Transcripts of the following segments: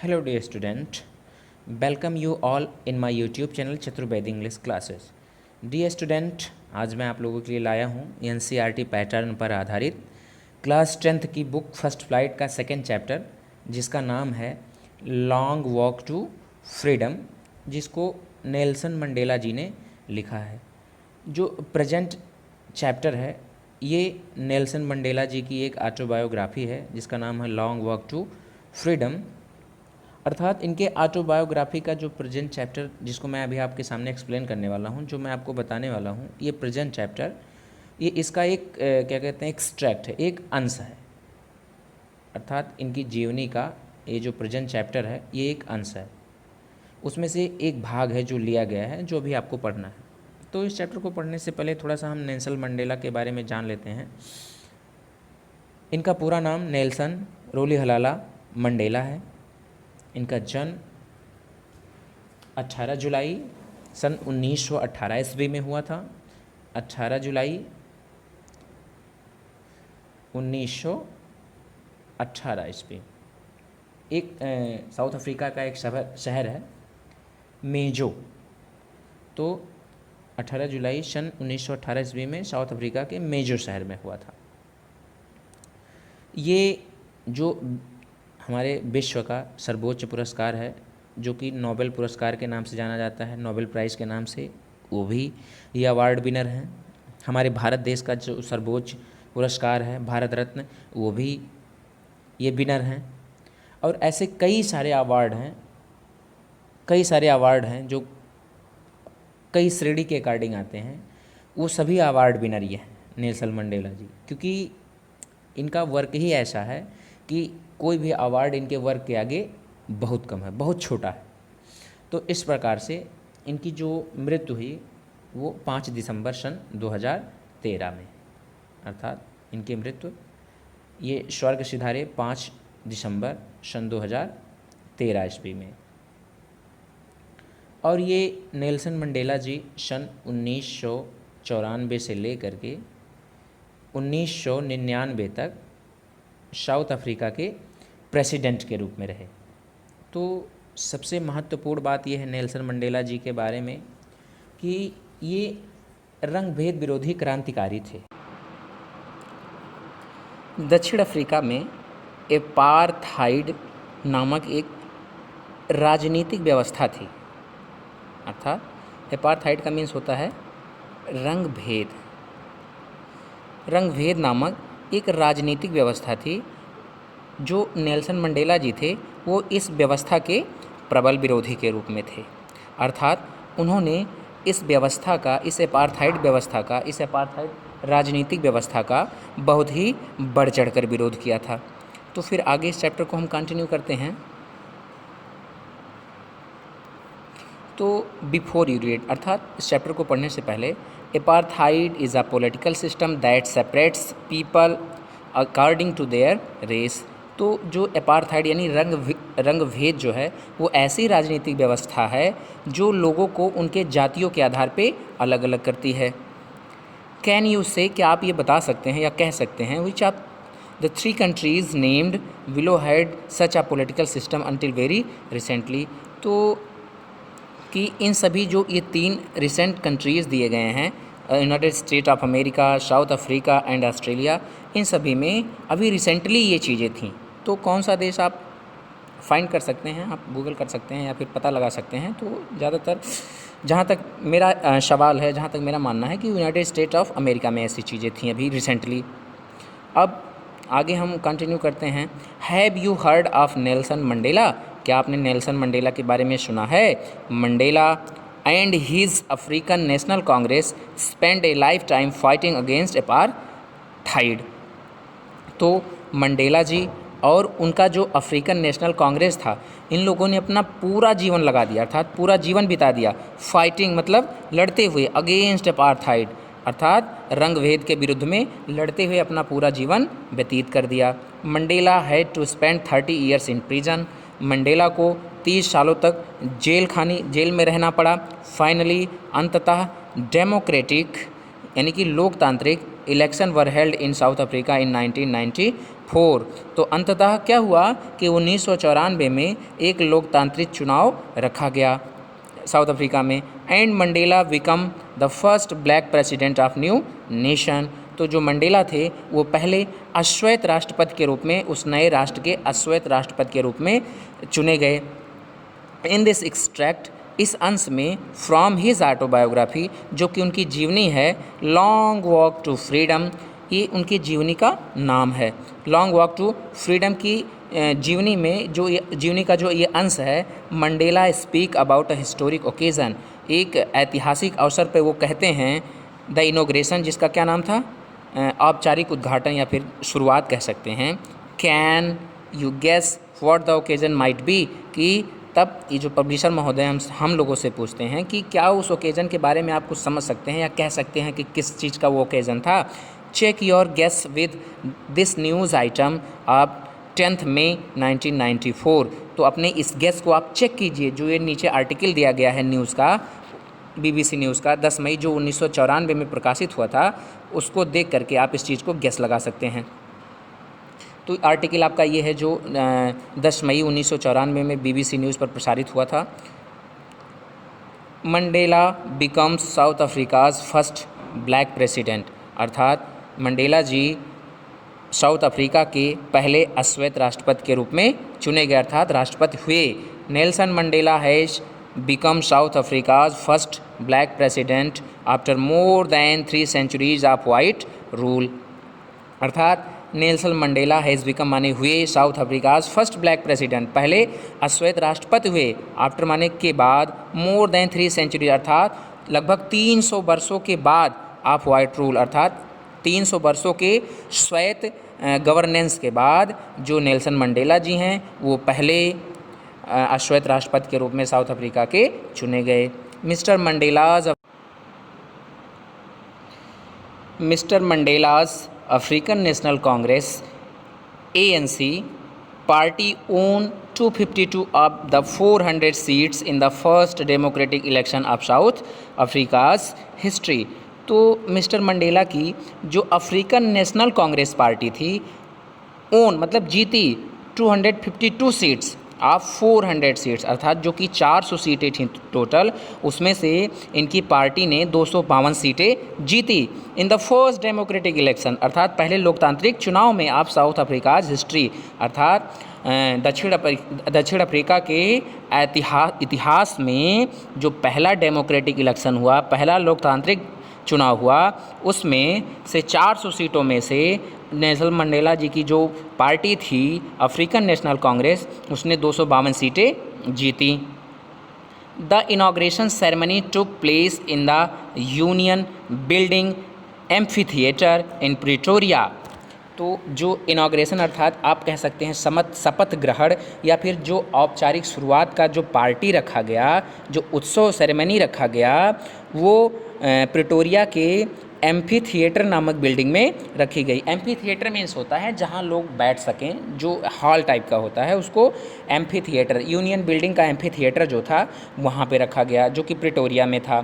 Hello dear student, welcome you all in my YouTube channel Chaturved English classes. Dear student, आज मैं आप लोगों के लिए लाया हूँ एनसीईआरटी पैटर्न पर आधारित क्लास 10th की बुक फर्स्ट फ्लाइट का सेकेंड चैप्टर, जिसका नाम है लॉन्ग वॉक टू फ्रीडम, जिसको नेल्सन मंडेला जी ने लिखा है। जो प्रेजेंट चैप्टर है ये नेल्सन मंडेला जी की एक ऑटोबायोग्राफी है जिसका नाम है लॉन्ग वॉक टू फ्रीडम। अर्थात इनके ऑटोबायोग्राफी का जो प्रेजेंट चैप्टर जिसको मैं अभी आपके सामने एक्सप्लेन करने वाला हूँ, जो मैं आपको बताने वाला हूँ, ये प्रेजेंट चैप्टर ये इसका एक क्या कहते हैं एक्सट्रैक्ट है, एक अंश है। अर्थात इनकी जीवनी का ये जो प्रेजेंट चैप्टर है ये एक अंश है, उसमें से एक भाग है जो लिया गया है, जो भी आपको पढ़ना है। तो इस चैप्टर को पढ़ने से पहले थोड़ा सा हम नेल्सन मंडेला के बारे में जान लेते हैं। इनका पूरा नाम नेल्सन रोलिहलाला मंडेला है। इनका जन्म 18 जुलाई सन 1918 ईस्वी में हुआ था। 18 जुलाई 1918 ईस्वी। एक साउथ अफ्रीका का एक शहर है मेजो। तो 18 जुलाई सन 1918 ईस्वी में साउथ अफ्रीका के मेजो शहर में हुआ था। ये जो हमारे विश्व का सर्वोच्च पुरस्कार है, जो कि नोबेल पुरस्कार के नाम से जाना जाता है, नोबेल प्राइज़ के नाम से, वो भी ये अवार्ड विनर हैं। हमारे भारत देश का जो सर्वोच्च पुरस्कार है भारत रत्न, वो भी ये विनर हैं। और ऐसे कई सारे अवार्ड हैं जो कई श्रेणी के अकॉर्डिंग आते हैं, वो सभी अवार्ड विनर ये हैं नेल्सन मंडेला जी। क्योंकि इनका वर्क ही ऐसा है कि कोई भी अवार्ड इनके वर्क के आगे बहुत कम है, बहुत छोटा है। तो इस प्रकार से इनकी जो मृत्यु हुई वो 5 दिसंबर सन 2013 में, अर्थात इनकी मृत्यु ये स्वर्ग सिधारे 5 दिसंबर सन 2013 ईस्वी में। और ये नेल्सन मंडेला जी सन 1994 से लेकर के 1999 तक साउथ अफ्रीका के प्रेसिडेंट के रूप में रहे। तो सबसे महत्वपूर्ण बात यह है नेल्सन मंडेला जी के बारे में कि ये रंग भेद विरोधी क्रांतिकारी थे। दक्षिण अफ्रीका में एपार्थाइड नामक एक राजनीतिक व्यवस्था थी। अर्थात एपार्थाइड का मीन्स होता है रंग भेद नामक एक राजनीतिक व्यवस्था थी। जो नेल्सन मंडेला जी थे वो इस व्यवस्था के प्रबल विरोधी के रूप में थे। अर्थात उन्होंने इस एपार्थाइड राजनीतिक व्यवस्था का बहुत ही बढ़ चढ़कर विरोध किया था। तो फिर आगे इस चैप्टर को हम कंटिन्यू करते हैं। तो बिफोर यू रीड, अर्थात इस चैप्टर को पढ़ने से पहले, apartheid is a political system that separates people according to their race. तो जो एपार्थाइड यानी रंग भेद जो है वो ऐसी राजनीतिक व्यवस्था है जो लोगों को उनके जातियों के आधार पे अलग अलग करती है। कैन यू से, क्या आप ये बता सकते हैं या कह सकते हैं, which of the 3 countries named below had such a political system until very recently. तो कि इन सभी जो ये 3 रिसेंट कंट्रीज़ दिए गए हैं, United State of America, South Africa and Australia, इन सभी में अभी रिसेंटली ये चीज़ें थीं। तो कौन सा देश आप फाइंड कर सकते हैं, आप गूगल कर सकते हैं या फिर पता लगा सकते हैं। तो ज़्यादातर जहाँ तक मेरा सवाल है, जहाँ तक मेरा मानना है कि यूनाइटेड स्टेट ऑफ अमेरिका में ऐसी चीज़ें थीं अभी रिसेंटली। अब आगे हम कंटिन्यू करते हैं। Have you heard of Nelson Mandela, क्या आपने नेल्सन मंडेला के बारे में सुना है। Mandela and his African National Congress spend a lifetime fighting against apartheid. तो मंडेला जी और उनका जो अफ्रीकन नेशनल कांग्रेस था, इन लोगों ने अपना पूरा जीवन लगा दिया, अर्थात पूरा जीवन बिता दिया फाइटिंग मतलब लड़ते हुए अगेंस्ट एपार्थाइड, अर्थात रंग भेद के विरुद्ध में लड़ते हुए अपना पूरा जीवन व्यतीत कर दिया। Mandela had to spend 30 years in prison. Mandela को 30 सालों तक जेल में रहना पड़ा। फाइनली अंततः डेमोक्रेटिक यानी कि लोकतांत्रिक election were held in South Africa in 1994। तो अंततः क्या हुआ कि 1994 में एक लोकतांत्रिक चुनाव रखा गया साउथ अफ्रीका में। And Mandela become the first black president of new nation. तो जो मंडेला थे वो पहले अश्वेत राष्ट्रपति के रूप में, उस नए राष्ट्र के अश्वेत राष्ट्रपति के रूप में चुने गए। इन दिस एक्सट्रैक्ट, इस अंश में, फ्रॉम हिज ऑटोबायोग्राफी, जो कि उनकी जीवनी है, लॉन्ग वॉक टू फ्रीडम, ये उनकी जीवनी का नाम है। लॉन्ग वॉक टू फ्रीडम की जीवनी में जो ये जीवनी का जो ये अंश है, Mandela speak about a historic occasion, एक ऐतिहासिक अवसर पे वो कहते हैं द इनोग्रेशन, जिसका क्या नाम था, औपचारिक उद्घाटन या फिर शुरुआत कह सकते हैं। Can you guess what the occasion might be, कि तब ये जो पब्लिशर महोदय हम लोगों से पूछते हैं कि क्या उस ओकेज़न के बारे में आप कुछ समझ सकते हैं या कह सकते हैं कि किस चीज़ का वो ओकेज़न था। Check your guess with this news item आप 10 मई 1994। तो अपने इस गेस को आप चेक कीजिए, जो ये नीचे आर्टिकल दिया गया है न्यूज़ का, BBC न्यूज़ का 10 मई जो 1994 में प्रकाशित हुआ था, उसको देख करके आप इस चीज़ को गेस लगा सकते हैं। तो आर्टिकल आपका ये है जो 10 मई 1994 में BBC न्यूज़ पर प्रसारित हुआ था। Mandela becomes south Africa's first black president, अर्थात मंडेला जी साउथ अफ्रीका के पहले अश्वेत राष्ट्रपति के रूप में चुने गए, अर्थात राष्ट्रपति हुए। Nelson Mandela has become south Africa's first black president after more than 3 centuries of white rule, अर्थात नेल्सन मंडेला हैज़ बिकम माने हुए south Africa's first black president, पहले अश्वेत राष्ट्रपति हुए, आफ्टर माने के बाद, मोर दैन 3 centuries अर्थात लगभग 300 वर्षों के बाद, ऑफ वाइट रूल अर्थात 300 वर्षों के श्वेत गवर्नेंस के बाद जो नेल्सन मंडेला जी हैं वो पहले अश्वेत राष्ट्रपति के रूप में साउथ अफ्रीका के चुने गए। Mister Mandela's African National Congress ANC party own 252 of the 400 seats in the first democratic election of South Africa's history। तो मिस्टर मंडेला की जो अफ्रीकन नेशनल कांग्रेस पार्टी थी, ओन मतलब जीती 252 सीट्स ऑफ 400 सीट्स, अर्थात जो कि 400 सीटें थीं टोटल, उसमें से इनकी पार्टी ने 252 सीटें जीती। इन द फर्स्ट डेमोक्रेटिक इलेक्शन, अर्थात पहले लोकतांत्रिक चुनाव में ऑफ साउथ अफ्रीकाज हिस्ट्री, अर्थात दक्षिण अफ्रीका के इतिहास में जो पहला डेमोक्रेटिक इलेक्शन हुआ, पहला लोकतांत्रिक चुनाव हुआ, उसमें से 400 सीटों में से नेल्सन मंडेला जी की जो पार्टी थी अफ्रीकन नेशनल कांग्रेस, उसने 252 सीटें जीती। The inauguration ceremony took place in the union building amphi theatre in Pretoria. तो जो इनॉग्रेशन अर्थात आप कह सकते हैं शपथ ग्रहण या फिर जो औपचारिक शुरुआत का जो पार्टी रखा गया, जो उत्सव सेरेमनी रखा गया, वो प्रिटोरिया के एम्फी थिएटर नामक बिल्डिंग में रखी गई। एम्फी थिएटर मीन्स होता है जहां लोग बैठ सकें, जो हॉल टाइप का होता है उसको एम्फी थिएटर, यूनियन बिल्डिंग का एम्फी थिएटर जो था वहां पे रखा गया, जो कि प्रिटोरिया में था।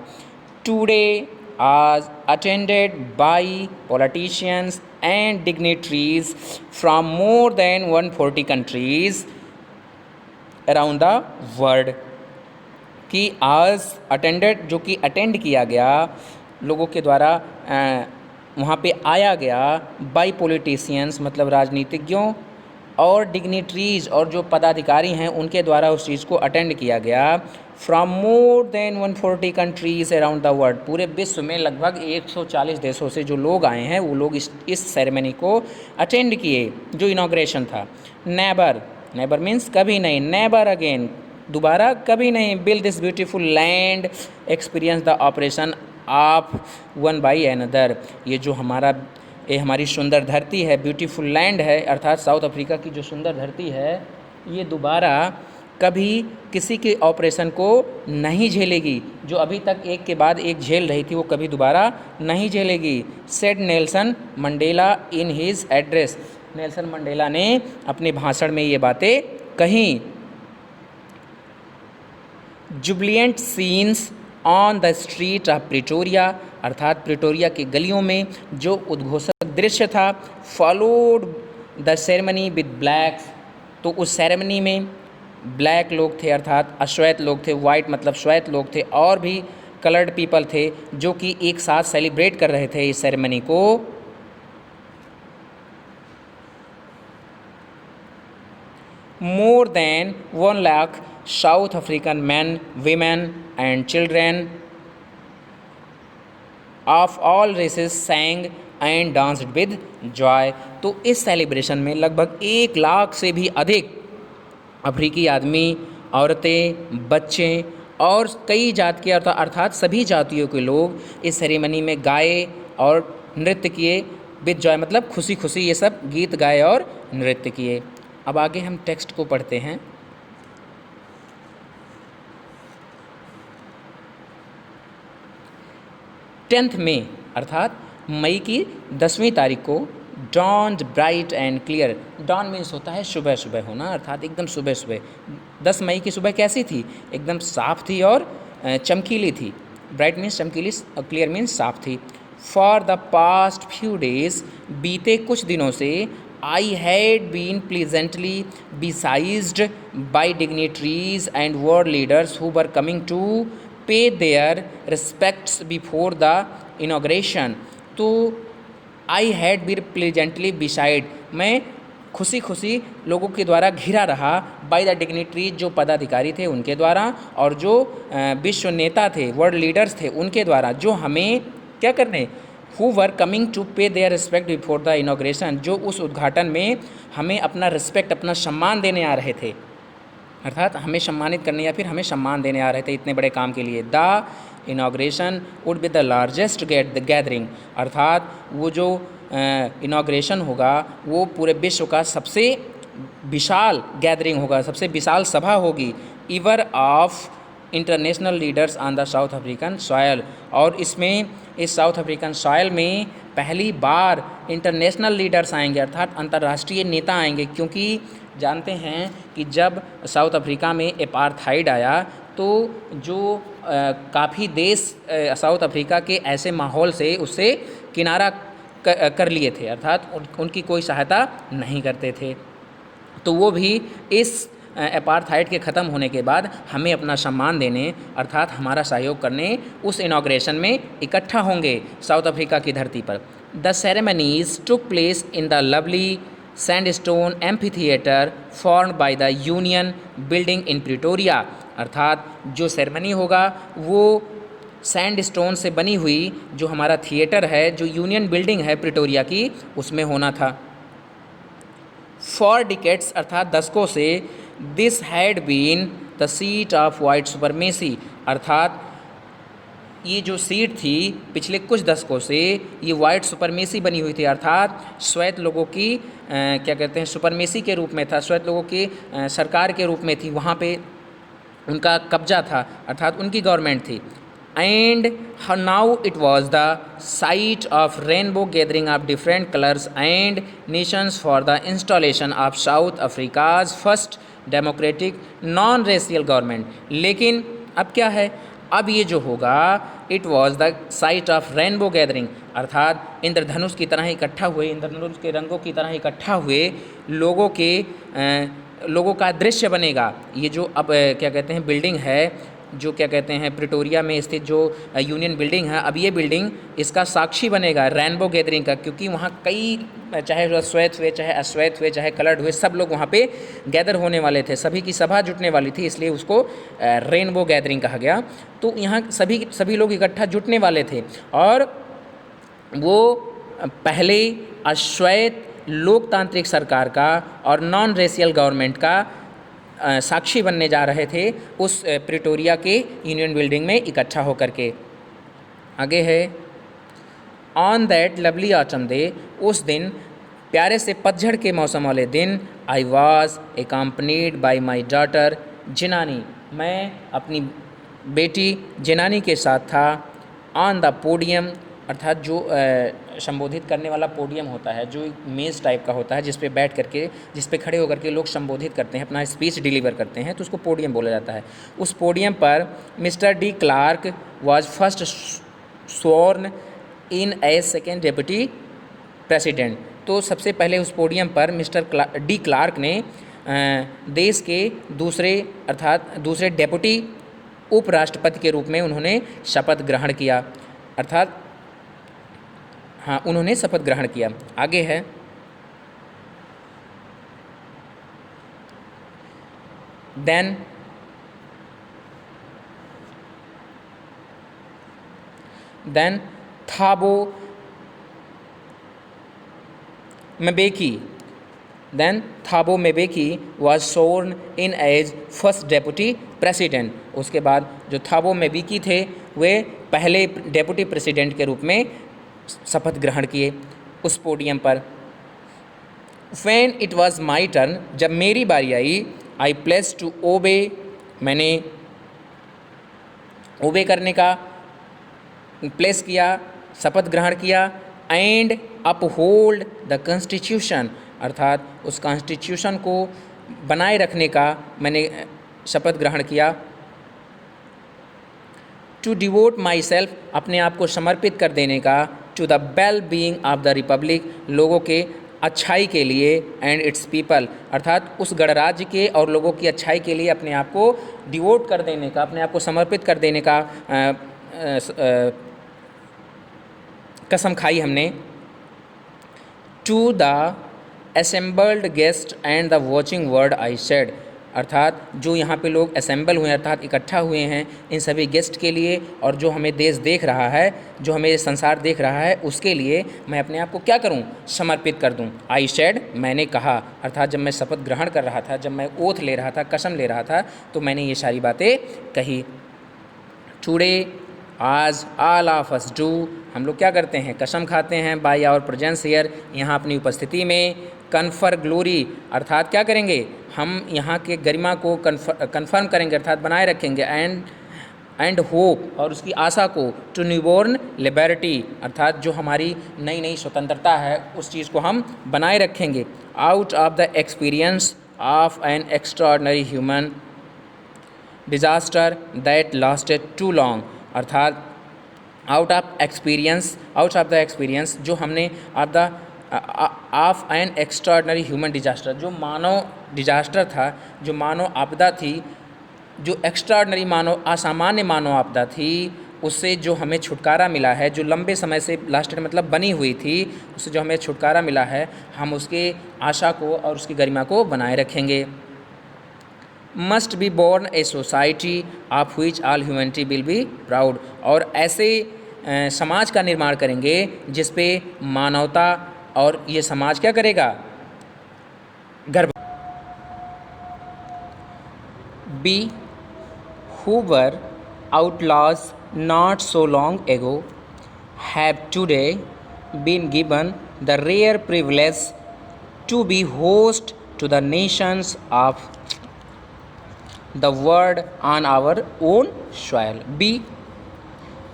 टुडे आज attended by politicians and dignitaries from more than 140 countries around the world, कि आज अटेंडेड जो कि अटेंड किया गया लोगों के द्वारा, वहाँ पे आया गया, बाई पॉलिटिशियंस मतलब राजनीतिज्ञों, और डिग्नेटरीज और जो पदाधिकारी हैं उनके द्वारा उस चीज़ को अटेंड किया गया। From more than 140 countries around the world, पूरे विश्व में लगभग 140 देशों से जो लोग आए हैं वो लोग इस सेरेमनी को अटेंड किए, जो इनॉग्रेशन था। नेबर मीन्स कभी नहीं, नेबर अगेन दोबारा कभी नहीं, build this beautiful land experience the operation of one by another, ये जो हमारी सुंदर धरती है, ब्यूटीफुल लैंड है, अर्थात साउथ अफ्रीका की जो सुंदर धरती है, ये दोबारा कभी किसी के ऑपरेशन को नहीं झेलेगी, जो अभी तक एक के बाद एक झेल रही थी वो कभी दोबारा नहीं झेलेगी। Said Nelson Mandela in his address, Nelson Mandela ने अपने भाषण में ये बातें कहीं। Jubilant scenes on the street of Pretoria, अर्थात प्रिटोरिया की गलियों में जो उद्घोषक दृश्य था। Followed the ceremony with blacks, तो उस सेरेमनी में ब्लैक लोग थे अर्थात अश्वेत लोग थे, वाइट मतलब श्वेत लोग थे, और भी कलर्ड पीपल थे जो कि एक साथ सेलिब्रेट कर रहे थे इस सेरेमनी को। More than 1 lakh South African men, women and children of all races sang and danced with joy। तो इस सेलिब्रेशन में लगभग 1 लाख से भी अधिक अफ्रीकी आदमी, औरतें, बच्चे और कई जात के अर्थात सभी जातियों के लोग इस सेरेमनी में गाए और नृत्य किए। विद जॉय मतलब खुशी खुशी ये सब गीत गाए और नृत्य किए। अब आगे हम टेक्स्ट को पढ़ते हैं। 10 मई अर्थात मई की 10वीं तारीख को dawned bright and clear. Dawn means होता है सुबह सुबह होना, अर्थात एकदम सुबह सुबह। 10 मई की सुबह कैसी थी? एकदम साफ थी और चमकीली थी। ब्राइट मीन्स चमकीली, क्लियर मीन्स साफ थी। For the past few days, बीते कुछ दिनों से, I had been pleasantly besieged by dignitaries and world leaders who were coming to pay their respects before the inauguration। तो I had been pleasantly besieged, मैं खुशी खुशी लोगों के द्वारा घिरा रहा। बाय द डिग्निटरीज, जो पदाधिकारी थे उनके द्वारा, और जो विश्व नेता थे, वर्ल्ड लीडर्स थे उनके द्वारा, जो हमें क्या करने, who were coming to pay their respect before the inauguration, जो उस उद्घाटन में हमें अपना रिस्पेक्ट, अपना सम्मान देने आ रहे थे, अर्थात हमें सम्मानित करने या फिर हमें सम्मान देने आ रहे थे इतने बड़े काम के लिए। The inauguration would be the largest gathering, अर्थात वो जो इनाग्रेशन होगा वो पूरे विश्व का सबसे विशाल गैदरिंग होगा, सबसे विशाल सभा होगी। Ever of international leaders on the South African soil, और इसमें इस साउथ अफ्रीकन सॉयल में पहली बार इंटरनेशनल लीडर्स आएंगे, अर्थात अंतर्राष्ट्रीय नेता आएंगे। क्योंकि जानते हैं कि जब साउथ अफ्रीका में एपार्थाइड आया तो जो काफ़ी देश साउथ अफ्रीका के ऐसे माहौल से उससे किनारा कर लिए थे, अर्थात उनकी कोई सहायता नहीं करते थे। तो वो भी इस एपार्थाइड के ख़त्म होने के बाद हमें अपना सम्मान देने, अर्थात हमारा सहयोग करने उस इनाग्रेशन में इकट्ठा होंगे साउथ अफ्रीका की धरती पर। The ceremonies took place in the lovely sandstone amphi theatre formed by the union building in Pretoria, अर्थात जो सेरेमनी होगा वो सैंडस्टोन से बनी हुई जो हमारा थिएटर है, जो यूनियन बिल्डिंग है प्रिटोरिया की, उसमें होना था। फॉर डिकेट्स अर्थात दशकों से, this had been the seat of white supremacy, अर्थात ये जो सीट थी पिछले कुछ दशकों से ये वाइट सुपरमेसी बनी हुई थी, अर्थात श्वेत लोगों की क्या कहते हैं सुपरमेसी के रूप में था, श्वेत लोगों की सरकार के रूप में थी, वहाँ पे उनका कब्जा था, अर्थात उनकी गवर्नमेंट थी। And now it was the site of rainbow gathering of different colours and Nations for the installation of south Africa's first democratic non racial government. लेकिन अब क्या है, अब ये जो होगा it was the site of rainbow gathering, अर्थात इंद्रधनुष की तरह इकट्ठा हुए, इंद्रधनुष के रंगों की तरह इकट्ठा हुए लोगों का दृश्य बनेगा। ये जो अब क्या कहते हैं बिल्डिंग है, जो क्या कहते हैं प्रिटोरिया में स्थित जो यूनियन बिल्डिंग है, अब ये बिल्डिंग इसका साक्षी बनेगा रेनबो गैदरिंग का, क्योंकि वहाँ कई चाहे श्वेत हुए, चाहे अश्वेत हुए, चाहे कलर्ड हुए, सब लोग वहाँ पे गैदर होने वाले थे, सभी की सभा जुटने वाली थी, इसलिए उसको रेनबो गैदरिंग कहा गया। तो यहाँ सभी लोग इकट्ठा जुटने वाले थे और वो पहले अश्वेत लोकतांत्रिक सरकार का और नॉन रेशियल गवर्नमेंट का साक्षी बनने जा रहे थे उस प्रिटोरिया के यूनियन बिल्डिंग में इकट्ठा होकर के। आगे है on that lovely autumn day, उस दिन प्यारे से पतझड़ के मौसम वाले दिन, I was accompanied by my daughter Zinani, मैं अपनी बेटी जिनानी के साथ था। ऑन द पोडियम अर्थात जो संबोधित करने वाला पोडियम होता है, जो मेज़ टाइप का होता है जिस पे बैठ करके, जिस पे खड़े होकर के लोग संबोधित करते हैं, अपना स्पीच डिलीवर करते हैं, तो उसको पोडियम बोला जाता है। उस पोडियम पर mister de Klerk was first sworn in as second deputy president. तो सबसे पहले उस पोडियम पर मिस्टर डी क्लार्क ने देश के दूसरे डेप्यूटी उपराष्ट्रपति के रूप में उन्होंने शपथ ग्रहण किया, अर्थात हाँ उन्होंने शपथ ग्रहण किया। आगे है then Thabo Mbeki was sworn in as first deputy president. उसके बाद जो थाबो मेबेकी थे वे पहले डेप्यूटी प्रेसिडेंट के रूप में शपथ ग्रहण किए उस पोडियम पर। When it was my turn, जब मेरी बारी आई, I pledged to obey, मैंने ओबे करने का प्लेस किया, शपथ ग्रहण किया, एंड अपहोल्ड द कॉन्स्टिट्यूशन, अर्थात उस कॉन्स्टिट्यूशन को बनाए रखने का मैंने शपथ ग्रहण किया। टू डिवोट माई सेल्फ, अपने आप को समर्पित कर देने का, to the well being of the republic, लोगों के अच्छाई के लिए, एंड इट्स पीपल, अर्थात उस गणराज्य के और लोगों की अच्छाई के लिए अपने आप को डिवोट कर देने का, अपने आप को समर्पित कर देने का कसम खाई हमने। To the assembled guest and the watching world I said, अर्थात जो यहाँ पे लोग असेंबल हुए हैं अर्थात इकट्ठा हुए हैं इन सभी गेस्ट के लिए, और जो हमें देश देख रहा है, जो हमें संसार देख रहा है, उसके लिए मैं अपने आप को क्या करूँ, समर्पित कर दूँ। आई सेड, मैंने कहा, अर्थात जब मैं शपथ ग्रहण कर रहा था, जब मैं ओथ ले रहा था, कसम ले रहा था, तो मैंने ये सारी बातें कही। टुडे, आज, ऑल ऑफ अस डू, हम लोग क्या करते हैं, कसम खाते हैं, बाय आवर प्रेजेंस हियर, यहाँ अपनी उपस्थिति में, कन्फर ग्लोरी, अर्थात क्या करेंगे, हम यहाँ के गरिमा को कन्फर्म करेंगे, अर्थात बनाए रखेंगे, एंड होप, और उसकी आशा को, टू न्यूबॉर्न लिबर्टी, अर्थात जो हमारी नई नई स्वतंत्रता है उस चीज़ को हम बनाए रखेंगे। Out of the experience of an extraordinary human disaster that lasted too long, अर्थात आउट ऑफ द एक्सपीरियंस जो हमने of an extraordinary human disaster, जो मानव डिजास्टर था, जो मानव आपदा थी, जो एक्स्ट्राऑर्डिनरी असामान्य मानव आपदा थी, उससे जो हमें छुटकारा मिला है, जो लंबे समय से लास्टेड मतलब बनी हुई थी, उससे जो हमें छुटकारा मिला है, हम उसके आशा को और उसकी गरिमा को बनाए रखेंगे। Must be born a society of which all humanity will be proud, और ऐसे समाज का निर्माण करेंगे जिस पे मानवता और ये समाज क्या करेगा, गर्व। We who were outlaws not so long ago have today been given the rare privilege to be host to the nations of the world on our own soil। We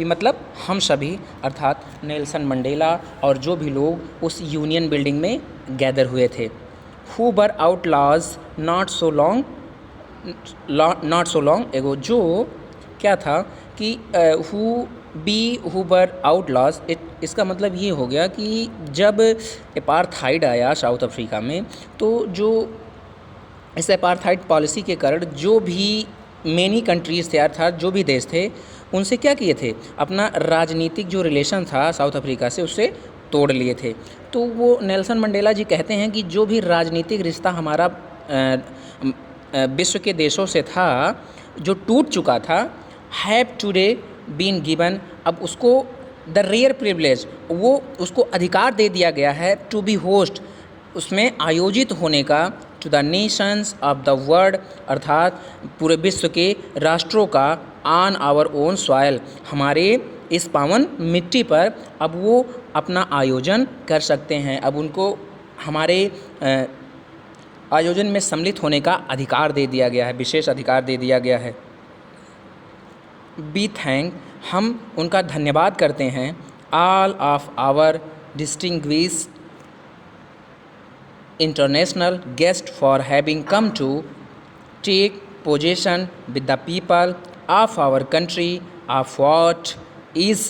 मतलब हम सभी, अर्थात नेल्सन मंडेला और जो भी लोग उस union building में गैदर हुए थे। Who were outlaws not so long ago, जो क्या था कि हु वर आउटलॉज, इसका मतलब ये हो गया कि जब अपार्थाइड आया साउथ अफ्रीका में, तो जो इस अपार्थाइड पॉलिसी के कारण जो भी मेनी कंट्रीज़ थे, अर्थात जो भी देश थे, उनसे क्या किए थे, अपना राजनीतिक जो रिलेशन था साउथ अफ्रीका से उससे तोड़ लिए थे। तो वो नेल्सन मंडेला जी कहते हैं कि जो भी राजनीतिक रिश्ता हमारा विश्व के देशों से था, जो टूट चुका था, हैव टुडे बीन गिवन, अब उसको द रेयर प्रिविलेज, वो उसको अधिकार दे दिया गया है, टू बी होस्ट, उसमें आयोजित होने का, to the nations of the world, अर्थात पूरे विश्व के राष्ट्रों का, ऑन आवर ओन सॉयल, हमारे इस पावन मिट्टी पर अब वो अपना आयोजन कर सकते हैं, अब उनको हमारे आयोजन में सम्मिलित होने का अधिकार दे दिया गया है, विशेष अधिकार दे दिया गया है। बी थैंक, हम उनका धन्यवाद करते हैं, all of our distinguished international guest for having come to take possession with the people of our country of what is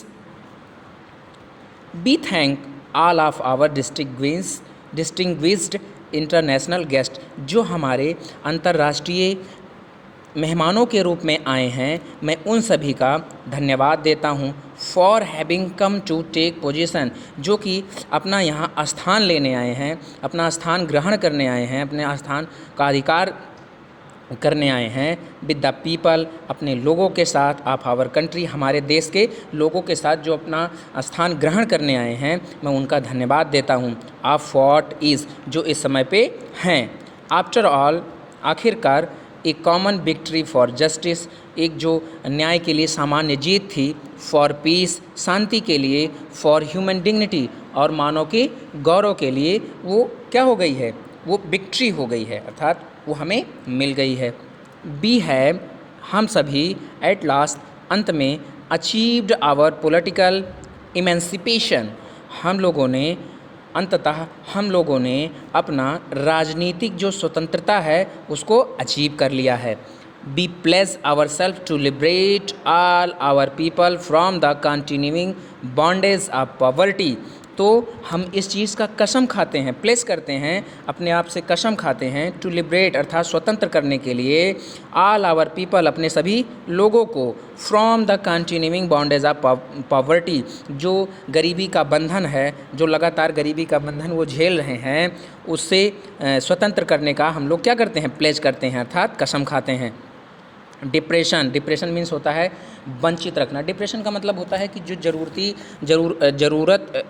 We thank all of our distinguished international guest, जो हमारे अंतर्राष्ट्रीय मेहमानों के रूप में आए हैं, मैं उन सभी का धन्यवाद देता हूँ। For having come to take position, जो कि अपना यहाँ स्थान लेने आए हैं, अपना स्थान ग्रहण करने आए हैं, अपने स्थान का अधिकार करने आए हैं। विद द पीपल, अपने लोगों के साथ, ऑफ आवर कंट्री, हमारे देश के लोगों के साथ जो अपना स्थान ग्रहण करने आए हैं, मैं उनका धन्यवाद देता हूँ। ऑफ व्हाट इज़, जो इस समय पे हैं। आफ्टर ऑल, आखिरकार, एक कॉमन विक्ट्री फॉर जस्टिस, एक जो न्याय के लिए सामान्य जीत थी। फॉर पीस, शांति के लिए। फॉर ह्यूमन डिग्निटी, और मानव के गौरव के लिए, वो क्या हो गई है, वो विक्ट्री हो गई है, अर्थात वो हमें मिल गई है। वी हैव, हम सभी, एट लास्ट, अंत में, अचीव्ड आवर पॉलिटिकल इमेंसिपेशन, हम लोगों ने अंततः अपना राजनीतिक जो स्वतंत्रता है उसको अचीव कर लिया है। We place our self to liberate all our people from the continuing bondage of poverty, तो हम इस चीज़ का कसम खाते हैं, प्लेस करते हैं, अपने आप से कसम खाते हैं, टू लिबरेट अर्थात स्वतंत्र करने के लिए, ऑल आवर पीपल, अपने सभी लोगों को, from the continuing bondage of poverty, जो गरीबी का बंधन है, जो लगातार गरीबी का बंधन वो झेल रहे हैं, उससे स्वतंत्र करने का हम लोग क्या करते हैं, प्लेस करते हैं, अर्थात कसम खाते हैं। डिप्रेशन मीन्स होता है वंचित रखना। डिप्रेशन का मतलब होता है कि जो ज़रूरत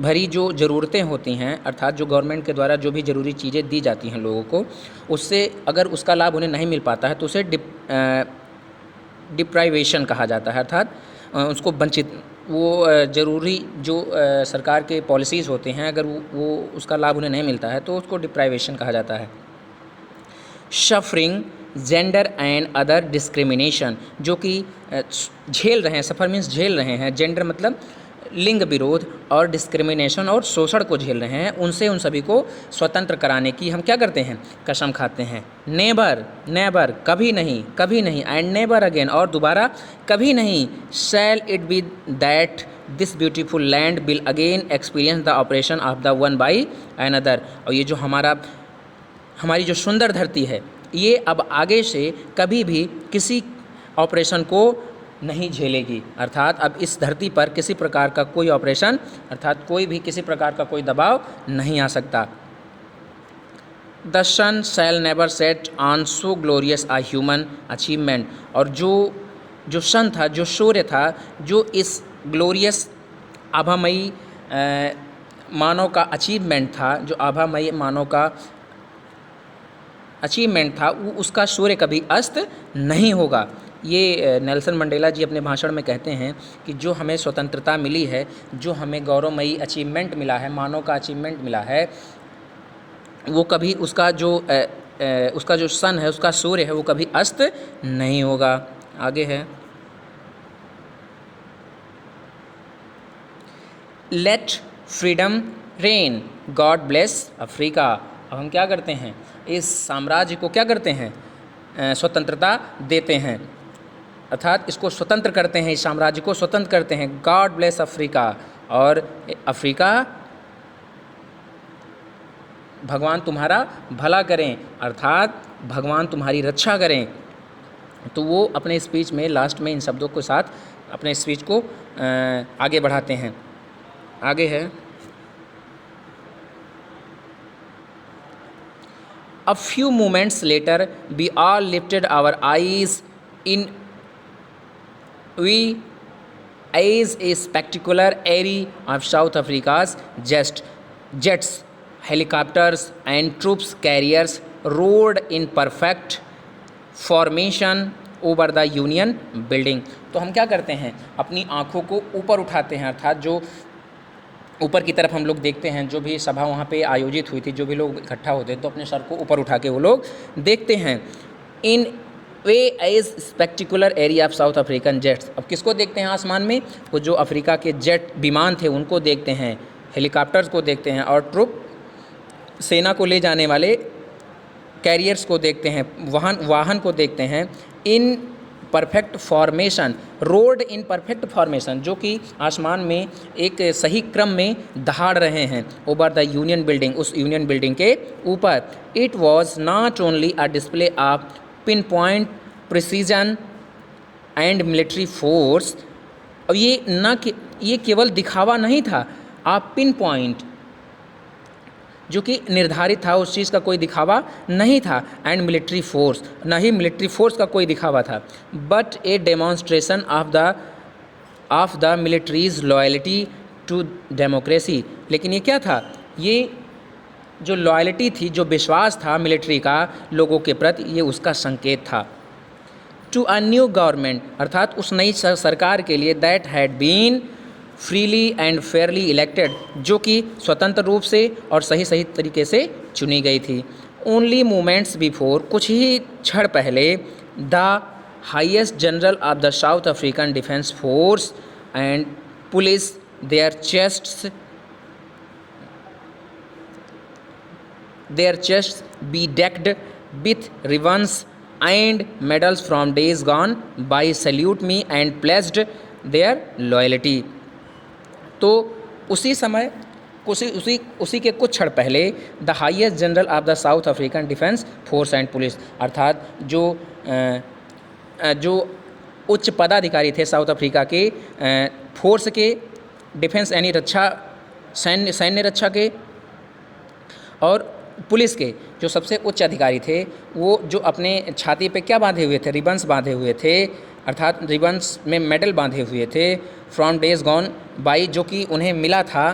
भरी जो ज़रूरतें होती हैं, अर्थात जो गवर्नमेंट के द्वारा जो भी ज़रूरी चीज़ें दी जाती हैं लोगों को, उससे अगर उसका लाभ उन्हें नहीं मिल पाता है तो उसे डिप्राइवेशन कहा जाता है, अर्थात उसको वंचित, वो ज़रूरी जो सरकार के पॉलिसीज़ होते हैं, अगर वो उसका लाभ उन्हें नहीं मिलता है तो उसको डिप्राइवेशन कहा जाता है। Suffering, gender and other discrimination, जो कि झेल रहे हैं, सफ़र मीन्स झेल रहे हैं, जेंडर मतलब लिंग विरोध, और डिस्क्रिमिनेशन और शोषण को झेल रहे हैं, उनसे उन सभी को स्वतंत्र कराने की हम क्या करते हैं, कसम खाते हैं। नेबर, कभी नहीं, एंड नेवर अगेन, और दोबारा कभी नहीं, shall it be that this beautiful land will again experience the operation of the one by another, और ये जो हमारी जो सुंदर धरती है, ये अब आगे से कभी भी किसी ऑपरेशन को नहीं झेलेगी, अर्थात अब इस धरती पर किसी प्रकार का कोई ऑपरेशन, अर्थात कोई भी किसी प्रकार का कोई दबाव नहीं आ सकता। The sun shall never set on so glorious a human achievement, और जो सन था, जो सूर्य था, जो इस ग्लोरियस आभामयी मानव का अचीवमेंट था, जो आभामयी मानव का अचीवमेंट था, वो उसका सूर्य कभी अस्त नहीं होगा। ये नेल्सन मंडेला जी अपने भाषण में कहते हैं कि जो हमें स्वतंत्रता मिली है, जो हमें गौरवमयी अचीवमेंट मिला है, मानव का अचीवमेंट मिला है, वो कभी उसका जो सन है, उसका सूर्य है, वो कभी अस्त नहीं होगा। आगे है, let freedom reign, God bless Africa. अब हम क्या करते हैं, इस साम्राज्य को क्या करते हैं, स्वतंत्रता देते हैं, अर्थात इसको स्वतंत्र करते हैं, इस साम्राज्य को स्वतंत्र करते हैं। गॉड ब्लेस अफ्रीका, और अफ्रीका, भगवान तुम्हारा भला करें, अर्थात भगवान तुम्हारी रक्षा करें। तो वो अपने स्पीच में लास्ट में इन शब्दों के साथ अपने स्पीच को आगे बढ़ाते हैं। आगे है, A few moments later, we all lifted our eyes as a spectacular array of South Africa's jets, helicopters, and troops carriers roared in perfect formation over the Union building. तो हम क्या करते हैं, अपनी आँखों को ऊपर उठाते हैं, अर्थात जो ऊपर की तरफ हम लोग देखते हैं, जो भी सभा वहाँ पे आयोजित हुई थी, जो भी लोग इकट्ठा होते हैं, तो अपने सर को ऊपर उठा के वो लोग देखते हैं। In way as spectacular area of South African jets, अब किसको देखते हैं आसमान में, वो जो अफ्रीका के जेट विमान थे उनको देखते हैं, हेलीकॉप्टर्स को देखते हैं, और ट्रुप सेना को ले जाने वाले कैरियर्स को देखते हैं, वाहन को देखते हैं। In perfect formation, road in perfect formation, जो कि आसमान में एक सही क्रम में दहाड़ रहे हैं ओवर द यूनियन बिल्डिंग, उस यूनियन बिल्डिंग के ऊपर। It was not only a display of pin point precision and military force, अब ये केवल दिखावा नहीं था, आप पिन पॉइंट जो कि निर्धारित था, उस चीज़ का कोई दिखावा नहीं था, एंड मिलिट्री फोर्स, ना ही मिलिट्री फोर्स का कोई दिखावा था, but a demonstration of the military's loyalty to democracy. लेकिन ये क्या था, ये जो लॉयल्टी थी, जो विश्वास था मिलिट्री का लोगों के प्रति, ये उसका संकेत था। टू अ न्यू गवर्नमेंट, अर्थात उस नई सरकार के लिए, that had been freely and fairly elected, जो कि स्वतंत्र रूप से और सही तरीके से चुनी गई थी। ओनली मोमेंट्स बिफोर, कुछ ही क्षण पहले, the highest general of the South African defence force and police their chests be decked with ribbons and medals from days gone by, salute me and pledged their loyalty। तो उसी समय उसी के कुछ क्षण पहले the highest general of the South African defence force and police, अर्थात जो उच्च पदाधिकारी थे साउथ अफ्रीका के फोर्स के, डिफेंस यानी रक्षा, सैन्य रक्षा के, और पुलिस के जो सबसे उच्च अधिकारी थे, वो जो अपने छाती पे क्या बांधे हुए थे, रिबन्स बांधे हुए थे, अर्थात रिबन्स में मेडल बांधे हुए थे, फ्रॉम डेज गॉन बाई, जो कि उन्हें मिला था।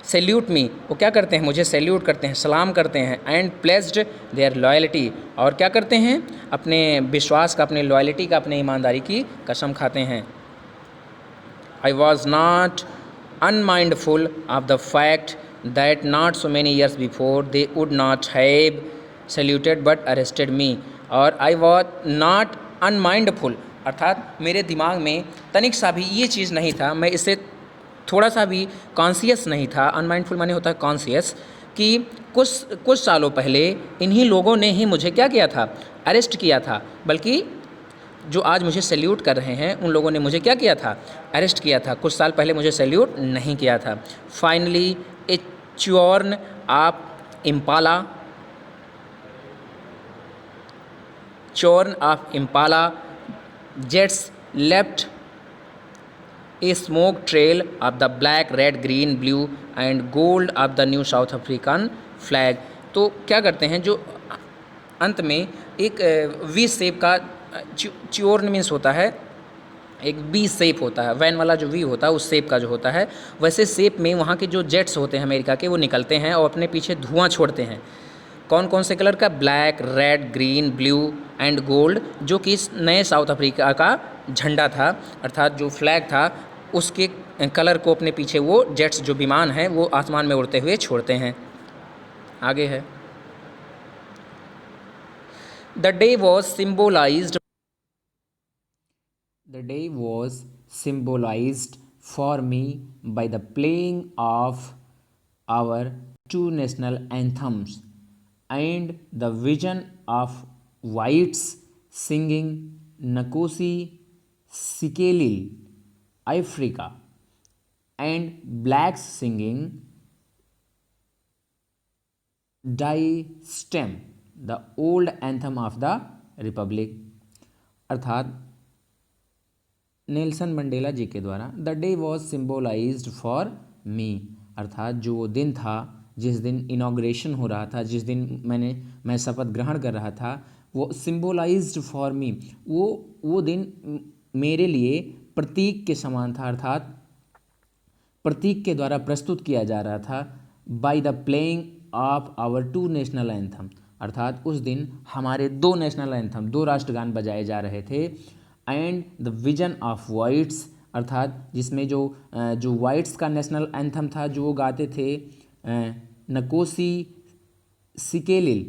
सैल्यूट मी, वो क्या करते हैं, मुझे सैल्यूट करते हैं, सलाम करते हैं, एंड प्लेस्ड देयर लॉयल्टी, और क्या करते हैं, अपने विश्वास का, अपने लॉयल्टी का, अपने ईमानदारी की कसम खाते हैं। आई was not unmindful of the fact that not so many years before they would not have saluted but arrested me, और I was not unmindful, अर्थात मेरे दिमाग में तनिक सा भी ये चीज़ नहीं था, मैं इससे थोड़ा सा भी कॉन्शियस नहीं था, अनमाइंडफुल माने होता है कॉन्शियस, कि कुछ सालों पहले इन्हीं लोगों ने ही मुझे क्या किया था, अरेस्ट किया था, बल्कि जो आज मुझे सैल्यूट कर रहे हैं उन लोगों ने मुझे क्या किया था, अरेस्ट किया था, कुछ साल पहले मुझे सैल्यूट नहीं किया था। Finally a chorus of Impala jets left a smoke trail of the black, red, green, blue and gold of the new South African flag. तो क्या करते हैं, जो अंत में एक वी शेप का, च्योर्न मीन्स होता है एक वी शेप होता है, वैन वाला जो वी होता है उस शेप का जो होता है, वैसे शेप में वहाँ के जो जेट्स होते हैं अमेरिका के, वो निकलते हैं और अपने पीछे धुआं छोड़ते हैं। कौन कौन से कलर का, black, red, green, blue and gold, जो कि इस नए साउथ अफ्रीका का झंडा था, अर्थात जो फ्लैग था, उसके कलर को अपने पीछे वो जेट्स, जो विमान हैं, वो आसमान में उड़ते हुए छोड़ते हैं। आगे है, the day was symbolised for me by the playing of our two national anthems and the vision of whites singing Nkosi Sikelil Africa and blacks singing Die Stem, the old anthem of the Republic। अर्थात Nelson Mandela ji के द्वारा the day was symbolised for me, अर्थात जो वो दिन था जिस दिन इनॉग्रेशन हो रहा था, जिस दिन मैं शपथ ग्रहण कर रहा था, वो सिम्बोलाइज्ड फॉर मी, वो दिन मेरे लिए प्रतीक के समान था, अर्थात प्रतीक के द्वारा प्रस्तुत किया जा रहा था। By the playing of our two national anthem, अर्थात उस दिन हमारे दो नेशनल एंथम, दो राष्ट्रगान बजाए जा रहे थे। And the vision of whites, अर्थात जिसमें जो वाइट्स का नेशनल एंथम था, जो वो गाते थे नकोसी सिकेलिल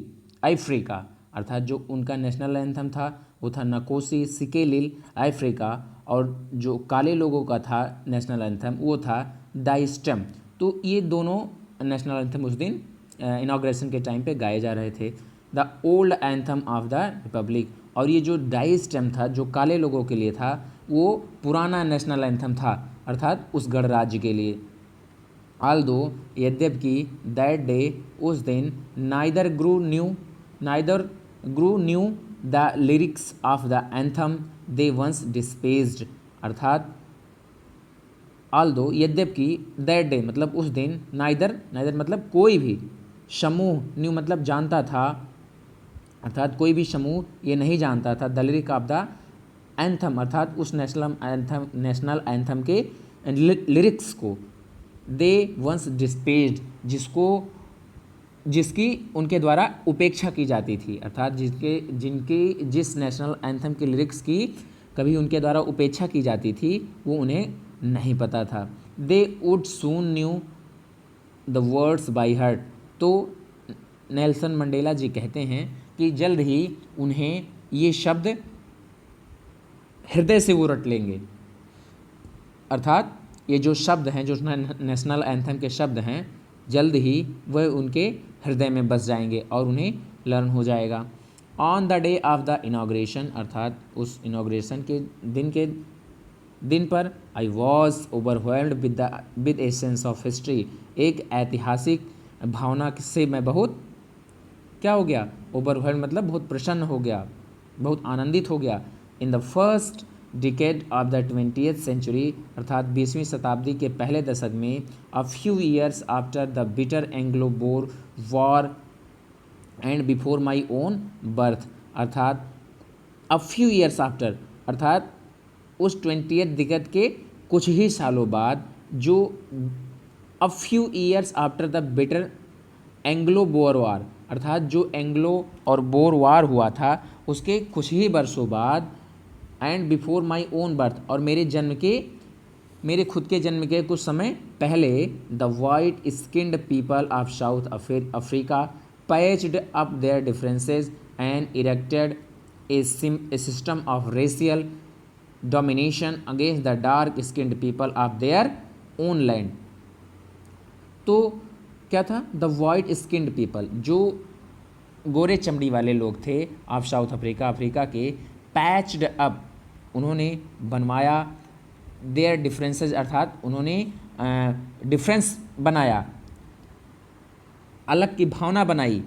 अफ्रीका, अर्थात जो उनका नेशनल एंथम था वो था नकोसी सिकेलिल अफ्रीका, और जो काले लोगों का था नेशनल एंथम वो था डाई स्टेम। तो ये दोनों नेशनल एंथम उस दिन इनॉग्रेशन के टाइम पे गाए जा रहे थे। The old anthem of the Republic. और ये जो डाई स्टेम था जो काले लोगों के लिए था वो पुराना नेशनल एंथम था, अर्थात उस गणराज्य के लिए। आल्दो यद्यपि दैट डे उस दिन neither group knew the lyrics of the anthem they once despised, अर्थात आल्दो यद्यपि दैट डे मतलब उस दिन, नाइदर मतलब कोई भी, समूह न्यू मतलब जानता था, अर्थात कोई भी समूह ये नहीं जानता था the lyric of the anthem अर्थात उस नेशनल एंथम के लिरिक्स को, दे वंस डिस्पेस्ड जिसकी उनके द्वारा उपेक्षा की जाती थी, अर्थात जिस नेशनल एंथम के लिरिक्स की कभी उनके द्वारा उपेक्षा की जाती थी वो उन्हें नहीं पता था। They would soon new the words by heart. तो नेल्सन मंडेला जी कहते हैं कि जल्द ही उन्हें ये शब्द हृदय से वो रट लेंगे, अर्थात ये जो शब्द हैं जो नेशनल एंथम के शब्द हैं जल्द ही वह उनके हृदय में बस जाएंगे और उन्हें लर्न हो जाएगा। On the day of the inauguration अर्थात उस इनाग्रेशन के दिन पर I was overwhelmed with a sense of history, एक ऐतिहासिक भावना से मैं बहुत क्या हो गया, ओवरवेल्ड मतलब बहुत प्रसन्न हो गया, बहुत आनंदित हो गया। In the first decade of the 20th century अर्थात 20वीं शताब्दी के पहले दशक में, a few years after the bitter Anglo Boer war and before my own birth, अर्थात अ फ्यू ईयर्स आफ्टर अर्थात उस 20th डिकेड के कुछ ही सालों बाद, जो a few years after the bitter Anglo Boer war अर्थात जो एंग्लो और बोर वार हुआ था उसके कुछ ही वर्षों बाद, and before my own birth और मेरे खुद के जन्म के कुछ समय पहले, the white skinned people of south Africa patched up there differences and erected A system of racial domination against the dark skinned people of their own land. तो क्या था, द वाइट स्किन्ड पीपल जो गोरे चमड़ी वाले लोग थे of south Africa के, patched up उन्होंने बनवाया, देयर डिफरेंसेस अर्थात उन्होंने डिफरेंस बनाया, अलग की भावना बनाई,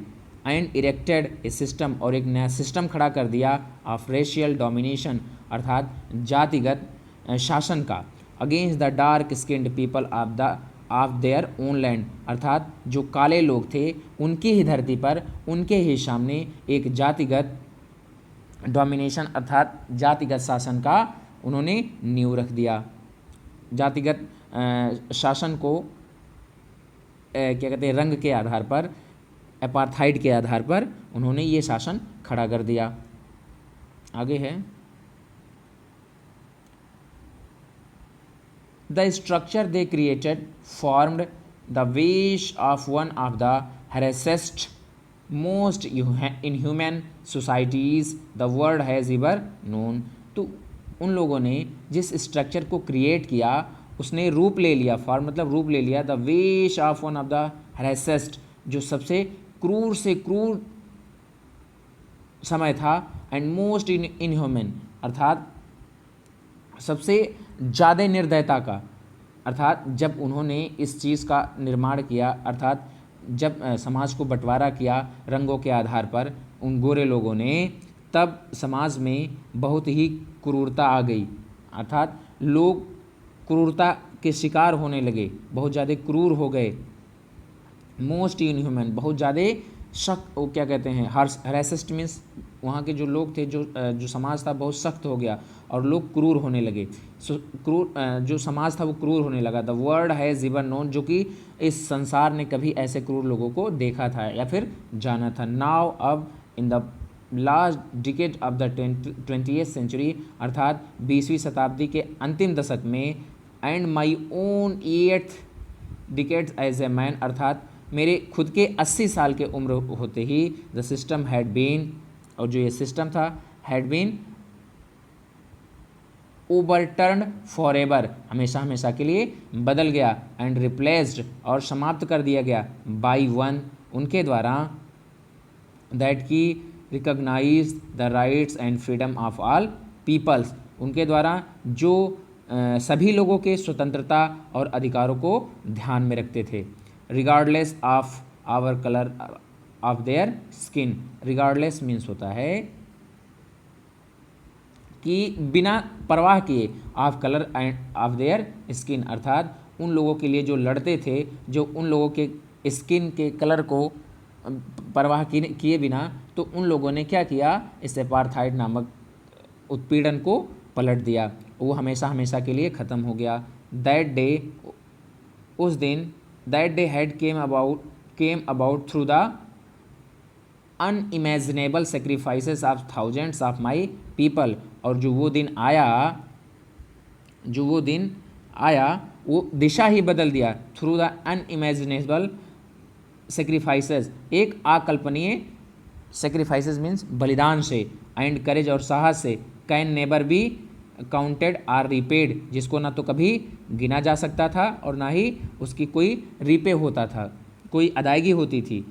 एंड इरेक्टेड ए सिस्टम और एक नया सिस्टम खड़ा कर दिया ऑफ रेशियल डोमिनेशन अर्थात जातिगत शासन का, against the dark skinned people of their own land अर्थात जो काले लोग थे उनकी ही धरती पर उनके ही सामने एक जातिगत डोमिनेशन अर्थात जातिगत शासन का उन्होंने नींव रख दिया। जातिगत शासन को क्या कहते हैं, रंग के आधार पर, अपार्थाइड के आधार पर उन्होंने ये शासन खड़ा कर दिया। आगे है, the structure they created formed the wish of one of the harshest most inhuman societies the world has ever known. तो उन लोगों ने जिस स्ट्रक्चर को क्रिएट किया उसने रूप ले लिया, फॉर्म मतलब रूप ले लिया, the wish of one of the harshest जो सबसे क्रूर से क्रूर समय था, एंड मोस्ट इनह्यूमन अर्थात सबसे ज़्यादा निर्दयता का, अर्थात जब उन्होंने इस चीज़ का निर्माण किया अर्थात जब समाज को बंटवारा किया रंगों के आधार पर उन गोरे लोगों ने, तब समाज में बहुत ही क्रूरता आ गई, अर्थात लोग क्रूरता के शिकार होने लगे, बहुत ज़्यादा क्रूर हो गए। मोस्ट इनह्यूमन बहुत ज़्यादा सख्त, वो क्या कहते हैं, हरेसिस्ट मीन्स वहाँ के जो लोग थे, जो समाज था बहुत सख्त हो गया और लोग क्रूर होने लगे। जो समाज था वो क्रूर होने लगा। The world has ever known जो कि इस संसार ने कभी ऐसे क्रूर लोगों को देखा था या फिर जाना था। नाउ अब in the last decade of the 20th century अर्थात 20वीं शताब्दी के अंतिम दशक में, and my own 8th decade as a man अर्थात मेरे खुद के 80 साल के उम्र होते ही, द सिस्टम हैड बीन और जो ये सिस्टम था had been overturn for ever हमेशा हमेशा के लिए बदल गया, एंड रिप्लेस्ड और समाप्त कर दिया गया, बाई वन उनके द्वारा, दैट की recognise the rights and freedom of all peoples, उनके द्वारा जो सभी लोगों के स्वतंत्रता और अधिकारों को ध्यान में रखते थे। Regardless of our colour of their skin, regardless means होता है कि बिना परवाह किए, of colour and of their skin, अर्थात उन लोगों के लिए जो लड़ते थे, जो उन लोगों के स्किन के कलर को परवाह किए बिना, तो उन लोगों ने क्या किया, इस अपार्थाइड नामक उत्पीड़न को पलट दिया, वो हमेशा हमेशा के लिए ख़त्म हो गया। दैट डे, उस दिन, that day had came about through the unimaginable sacrifices of thousands of my people, और जो वो दिन आया वो दिशा ही बदल दिया। थ्रू द अनइमेजिनेबल सेक्रीफाइसेस, एक अकल्पनीय, सेक्रीफाइसेस मीन्स बलिदान से, एंड करेज और साहस से, can neither be counted or repaid, जिसको ना तो कभी गिना जा सकता था और ना ही उसकी कोई रीपे होता था, कोई अदायगी होती थी।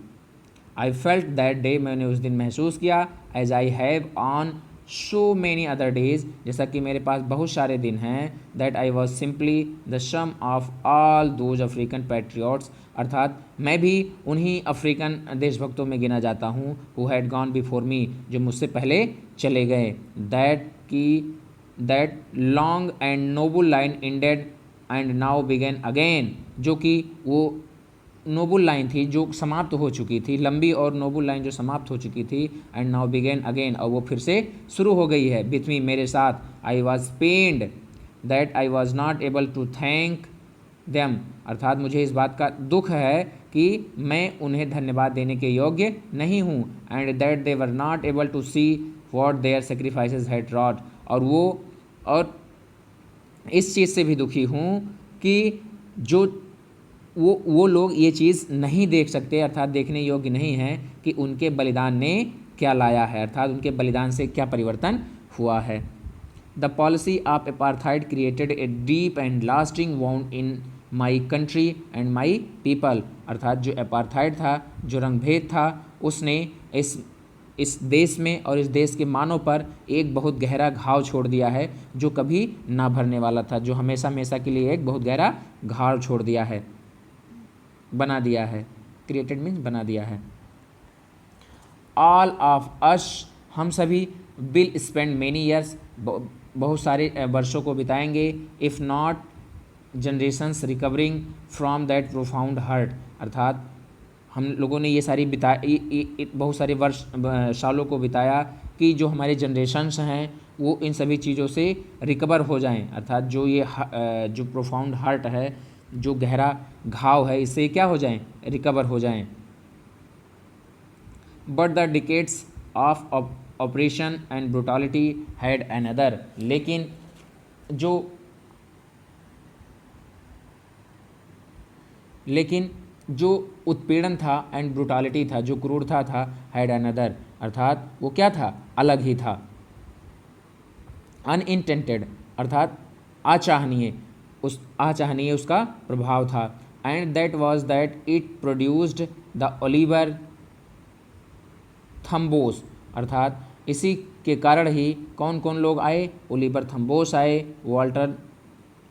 आई फेल्ट दैट डे, मैंने उस दिन महसूस किया, as I have on so many other days, जैसा कि मेरे पास बहुत सारे दिन हैं, that I was simply the sum of all those African patriots, अर्थात मैं भी उन्हीं अफ्रीकन देशभक्तों में गिना जाता हूँ, who had gone before me, जो मुझसे पहले चले गए। That long and noble line ended and now began again, जो कि वो नोबल लाइन थी जो समाप्त हो चुकी थी, लंबी और नोबल लाइन जो समाप्त हो चुकी थी, एंड नाउ बिगेन अगेन, और वो फिर से शुरू हो गई है, विथ मी, मेरे साथ। I was pained that I was not able to thank them, अर्थात मुझे इस बात का दुख है कि मैं उन्हें धन्यवाद देने के योग्य नहीं हूँ, and that they were not able to see what their sacrifices had wrought, और इस चीज़ से भी दुखी हूँ कि जो वो लोग ये चीज़ नहीं देख सकते, अर्थात देखने योग्य नहीं है कि उनके बलिदान ने क्या लाया है, अर्थात उनके बलिदान से क्या परिवर्तन हुआ है। The policy of apartheid created a deep and lasting wound in my country and my people, अर्थात जो अपार्थाइड था, जो रंगभेद था, उसने इस देश में और इस देश के मानव पर एक बहुत गहरा घाव छोड़ दिया है, जो कभी ना भरने वाला था, जो हमेशा हमेशा के लिए एक बहुत गहरा घाव छोड़ दिया है, बना दिया है। क्रिएटेड मीन्स बना दिया है। ऑल ऑफ अस, हम सभी, विल स्पेंड मेनी ईयर्स, बहुत सारे वर्षों को बिताएंगे, if not generations recovering from that profound hurt, अर्थात हम लोगों ने ये सारी बहुत सारे सालों को बिताया कि जो हमारे जनरेशन्स हैं वो इन सभी चीज़ों से रिकवर हो जाएं, अर्थात जो प्रोफाउंड हर्ट है, जो गहरा घाव है, इससे क्या हो जाएं, रिकवर हो जाएं। But the decades of operation and brutality had another, लेकिन जो उत्पीड़न था एंड ब्रुटलिटी था, जो क्रूरता था, हैड अनदर, अर्थात वो क्या था, अलग ही था। अनइंटेंटेड, अर्थात अचाहनीय उसका प्रभाव था। And that was that it produced the Oliver Tambos, अर्थात इसी के कारण ही कौन कौन लोग आए, ओलिवर थम्बोस आए, वाल्टर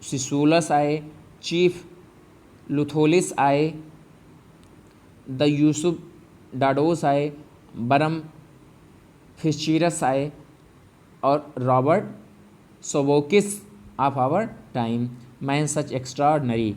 सिसुलस आए, चीफ लुथोलिस आए, द यूसुफ डाडोस आए, बरम फिश्चीरस आए, और Robert Sobukwes of our time. Men such extraordinary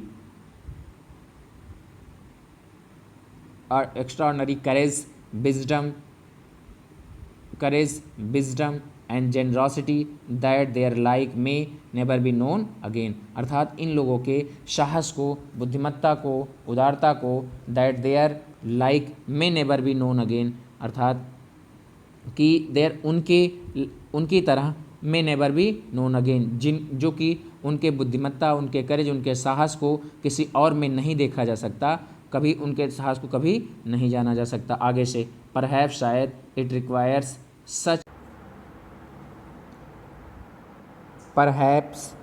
courage, wisdom and generosity that there like may never be known again, अर्थात इन लोगों के साहस को, बुद्धिमत्ता को, उदारता को, that there like may never be known again, अर्थात कि देयर उनकी तरह may never be known again, जो कि उनके बुद्धिमत्ता, उनके करेज, उनके साहस को किसी और में नहीं देखा जा सकता, कभी उनके साहस को कभी नहीं जाना जा सकता आगे से। परहैप्स, शायद, it requires such Perhaps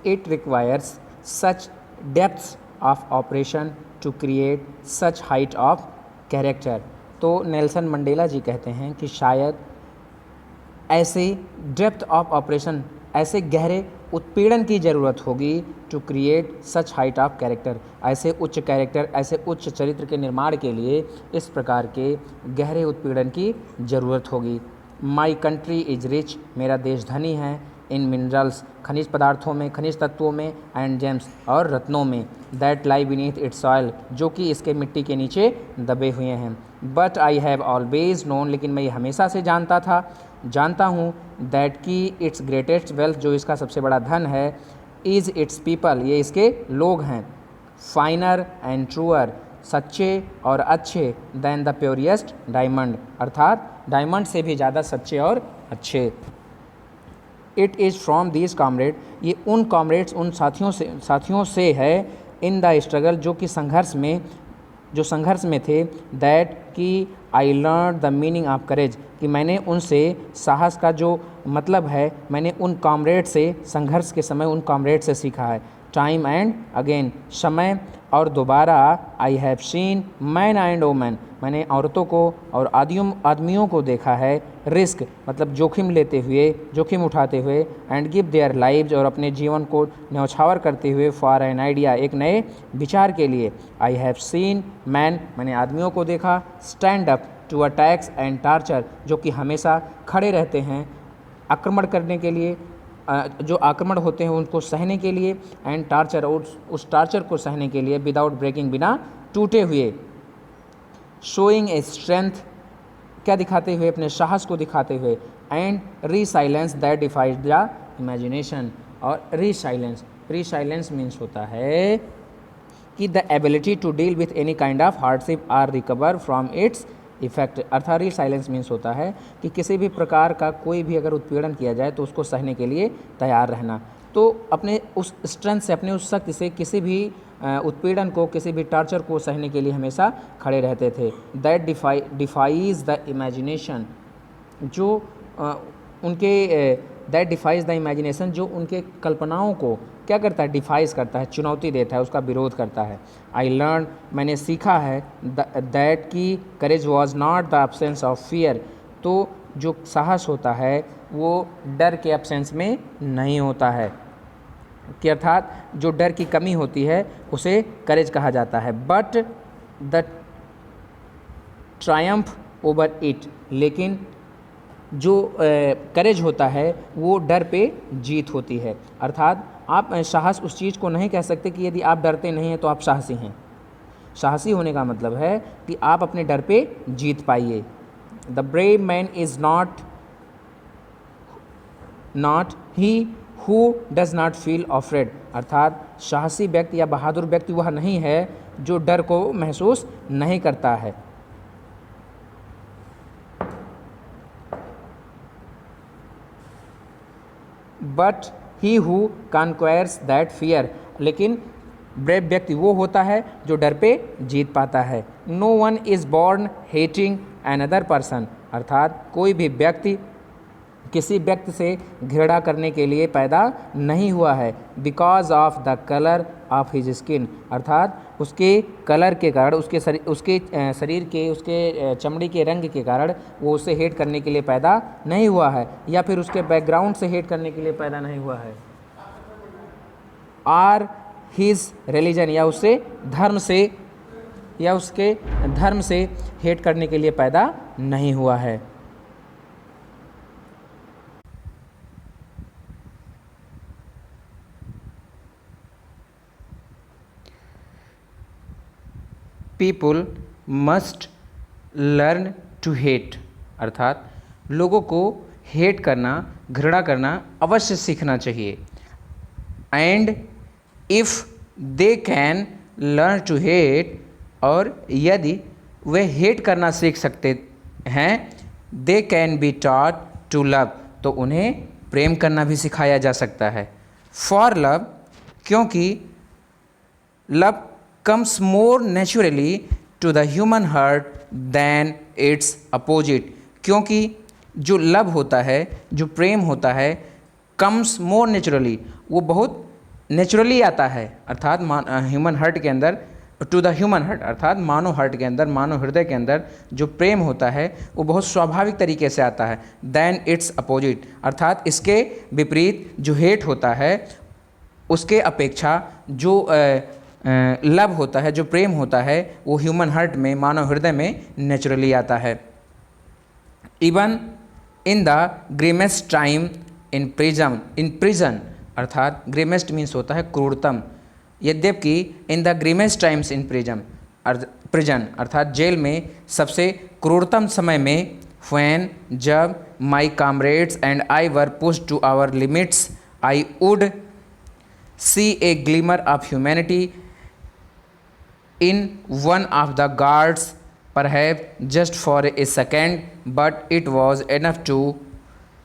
it requires such depths of operation to create such height of character तो नेल्सन मंडेला जी कहते हैं कि शायद ऐसे डेप्थ ऑफ ऑपरेशन, ऐसे गहरे उत्पीड़न की ज़रूरत होगी to create such heights of character, ऐसे उच्च कैरेक्टर, ऐसे उच्च चरित्र के निर्माण के लिए इस प्रकार के गहरे उत्पीड़न की ज़रूरत होगी। माई कंट्री इज़ रिच, मेरा देश धनी है, इन मिनरल्स, खनिज पदार्थों में, खनिज तत्वों में, एंड जेम्स, और रत्नों में, that lie beneath it's soil, जो कि इसके मिट्टी के नीचे दबे हुए हैं। But I have always known, लेकिन मैं ये हमेशा से जानता हूँ दैट कि इट्स ग्रेटेस्ट वेल्थ, जो इसका सबसे बड़ा धन है, इज़ इट्स पीपल, ये इसके लोग हैं, फाइनर एंड ट्रूअर, सच्चे और अच्छे, दैन द प्योरिएस्ट डायमंड, अर्थात डायमंड से भी ज़्यादा सच्चे और अच्छे। It is from these comrade, ये उन कॉमरेड्स, उन साथियों से है, इन द स्ट्रगल, जो संघर्ष में थे, दैट कि I learn the meaning of courage, कि मैंने उनसे साहस का जो मतलब है, मैंने उन कॉमरेड से, संघर्ष के समय उन कॉमरेड से सीखा है। टाइम एंड अगेन, समय और दोबारा, I have seen man and women, मैंने औरतों को और आदमियों को देखा है, रिस्क मतलब जोखिम उठाते हुए, एंड गिव देयर लाइव्स, और अपने जीवन को न्यौछावर करते हुए, फॉर एन आइडिया, एक नए विचार के लिए। आई हैव सीन मैन, मैंने आदमियों को देखा, stand up to attacks and torture, जो कि हमेशा खड़े रहते हैं आक्रमण करने के लिए, जो आक्रमण होते हैं उनको सहने के लिए, एंड टार्चर, और उस टार्चर को सहने के लिए, विदाउट ब्रेकिंग, बिना टूटे हुए, शोइंग ए स्ट्रेंथ, क्या दिखाते हुए, अपने साहस को दिखाते हुए, and resilience that defies the imagination, और रीसाइलेंस मीन्स होता है कि the ability to deal with any kind of hardship or recover from its effect, अर्थात रीसाइलेंस मीन्स होता है कि किसी भी प्रकार का कोई भी अगर उत्पीड़न किया जाए तो उसको सहने के लिए तैयार रहना। तो अपने उस स्ट्रेंथ से, अपने उस शक्ति से किसी भी उत्पीड़न को, किसी भी टार्चर को सहने के लिए हमेशा खड़े रहते थे। दैट डिफाइज द इमेजिनेशन, जो दैट डिफाइज द इमेजिनेशन, जो उनके कल्पनाओं को क्या करता है, डिफाइज करता है, चुनौती देता है, उसका विरोध करता है। आई लर्न, मैंने सीखा है, दैट की courage was not the absence of fear, तो जो साहस होता है वो डर के एब्सेंस में नहीं होता है, कि अर्थात जो डर की कमी होती है उसे करेज कहा जाता है। But the Triumph over it, लेकिन जो करेज होता है वो डर पे जीत होती है। अर्थात आप साहस उस चीज़ को नहीं कह सकते कि यदि आप डरते नहीं हैं तो आप साहसी हैं। साहसी होने का मतलब है कि आप अपने डर पे जीत पाइए। The brave man is not he who does not feel afraid, अर्थात साहसी व्यक्ति या बहादुर व्यक्ति वह नहीं है जो डर को महसूस नहीं करता है। But he who conquers that fear, लेकिन ब्रेव व्यक्ति वो होता है जो डर पे जीत पाता है। No one is born hating another person, अर्थात कोई भी व्यक्ति किसी व्यक्ति से घृणा करने के लिए पैदा नहीं हुआ है। Because of the colour of his skin, अर्थात उसके कलर के कारण, उसके शरीर के, उसके चमड़ी के रंग के कारण वो उसे हेट करने के लिए पैदा नहीं हुआ है, या फिर उसके बैकग्राउंड से हेट करने के लिए पैदा नहीं हुआ है। आर हिज रिलीजन, या उसके धर्म से हेट करने के लिए पैदा नहीं हुआ है। People must learn to hate, अर्थात लोगों को हेट करना, घृणा करना अवश्य सीखना चाहिए। And if they can learn to hate, और यदि वे हेट करना सीख सकते हैं, they can be taught to love, तो उन्हें प्रेम करना भी सिखाया जा सकता है। फॉर लव, क्योंकि love comes more naturally to the human heart than its opposite, क्योंकि जो लव होता है, जो प्रेम होता है, comes more naturally, वो बहुत नेचुरली आता है, अर्थात ह्यूमन हार्ट के अंदर टू द ह्यूमन हार्ट, अर्थात मानव हार्ट के अंदर, मानव हृदय के अंदर जो प्रेम होता है वो बहुत स्वाभाविक तरीके से आता है। देन इट्स अपोजिट, अर्थात इसके विपरीत जो हेट होता है उसके अपेक्षा जो लव होता है, जो प्रेम होता है, वो ह्यूमन हार्ट में, मानव हृदय में नेचुरली आता है। Even in the grimmest time in prison, अर्थात ग्रेमेस्ट मीन्स होता है क्रूरतम, यद्यपि in the grimmest times in prison अर्थात जेल में सबसे क्रूरतम समय में, व्हेन जब my comrades and I were pushed to our limits, I would see a glimmer of humanity in one of the guards, perhaps just for a second, but it was enough to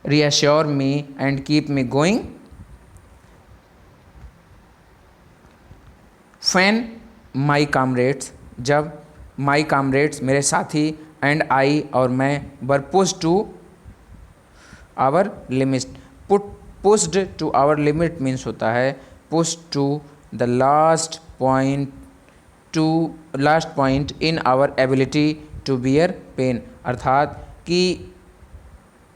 reassure me and keep me going. When my comrades, जब my comrades मेरे साथी and I और मैं were pushed to our limits, pushed to our limit means होता है pushed to the last point in our ability to bear pain, अर्थात कि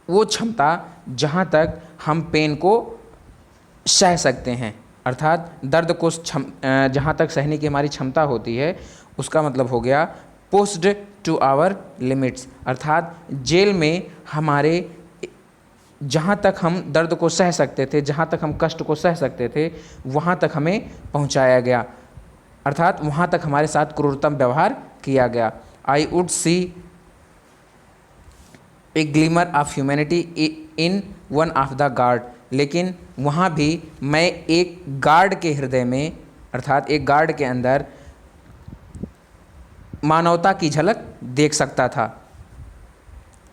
वो क्षमता जहाँ तक हम पेन को सह सकते हैं, अर्थात दर्द को जहाँ तक सहने की हमारी क्षमता होती है, उसका मतलब हो गया पुश्ड टू आवर लिमिट्स, अर्थात जेल में हमारे जहाँ तक हम दर्द को सह सकते थे, जहाँ तक हम कष्ट को सह सकते थे, वहाँ तक हमें पहुँचाया गया, अर्थात वहाँ तक हमारे साथ क्रूरतम व्यवहार किया गया। आई would see a glimmer of humanity in one of the guard, लेकिन वहाँ भी मैं एक गार्ड के हृदय में, अर्थात एक गार्ड के अंदर मानवता की झलक देख सकता था,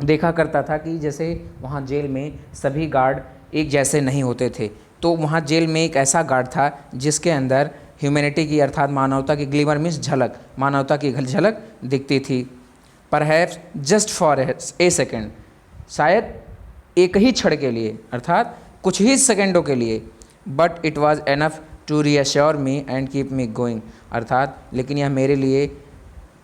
देखा करता था कि जैसे वहाँ जेल में सभी गार्ड एक जैसे नहीं होते थे, तो वहाँ जेल में एक ऐसा गार्ड था जिसके अंदर ह्यूमैनिटी की, अर्थात मानवता की, ग्लिमर मीन्स झलक, मानवता की झलक दिखती थी। Perhaps just for a second, शायद एक ही क्षण के लिए, अर्थात कुछ ही सेकेंडों के लिए, but it was enough to reassure me and keep me going, अर्थात लेकिन यह मेरे लिए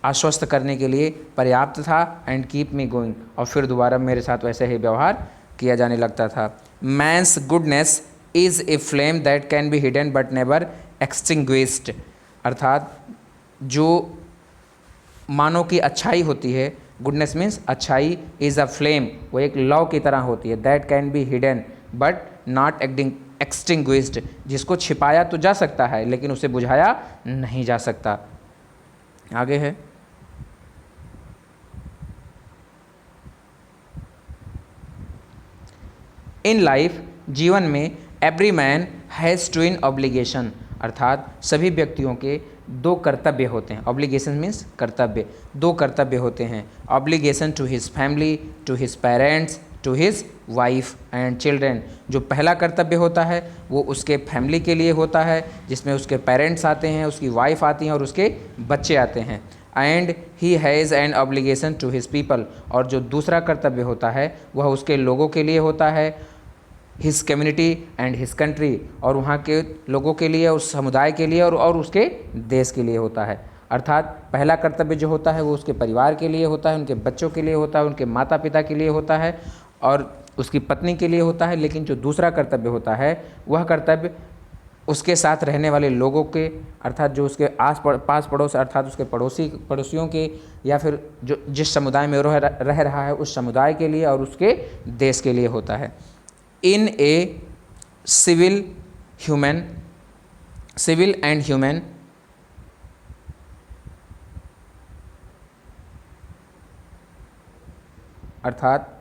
आश्वस्त करने के लिए पर्याप्त था, एंड कीप मी गोइंग, और फिर दोबारा मेरे साथ वैसे ही व्यवहार किया जाने लगता था। Man's goodness is a flame that can be hidden but never extinguished, अर्थात जो मानव की अच्छाई होती है, गुडनेस मीन्स अच्छाई, इज़ अ फ्लेम, वो एक लौ की तरह होती है, that can be hidden but not extinguished, जिसको छिपाया तो जा सकता है लेकिन उसे बुझाया नहीं जा सकता। आगे है इन लाइफ, जीवन में every man has twin obligation, अर्थात सभी व्यक्तियों के दो कर्तव्य होते हैं। ऑब्लिगेशन मीन्स कर्तव्य, दो कर्तव्य होते हैं। Obligation to his family, to his parents, to his wife and children, जो पहला कर्तव्य होता है वो उसके फैमिली के लिए होता है, जिसमें उसके पेरेंट्स आते हैं, उसकी वाइफ आती हैं और उसके बच्चे आते हैं। And he has an obligation to his people, और जो दूसरा कर्तव्य होता है वह उसके लोगों के लिए होता है, his community and his country, और वहाँ के लोगों के लिए, उस समुदाय के लिए और उसके देश के लिए होता है। अर्थात पहला कर्तव्य जो होता है वो उसके परिवार के लिए होता है, उनके बच्चों के लिए होता है, उनके माता पिता के लिए होता है और उसकी पत्नी के लिए होता है। लेकिन जो दूसरा कर्तव्य होता है वह कर्तव्य उसके साथ रहने वाले लोगों के, अर्थात जो उसके पास पड़ोस, अर्थात उसके पड़ोसियों के, या फिर जो जिस समुदाय में रह रहा है उस समुदाय के लिए और उसके देश के लिए होता है। In a civil and human अर्थात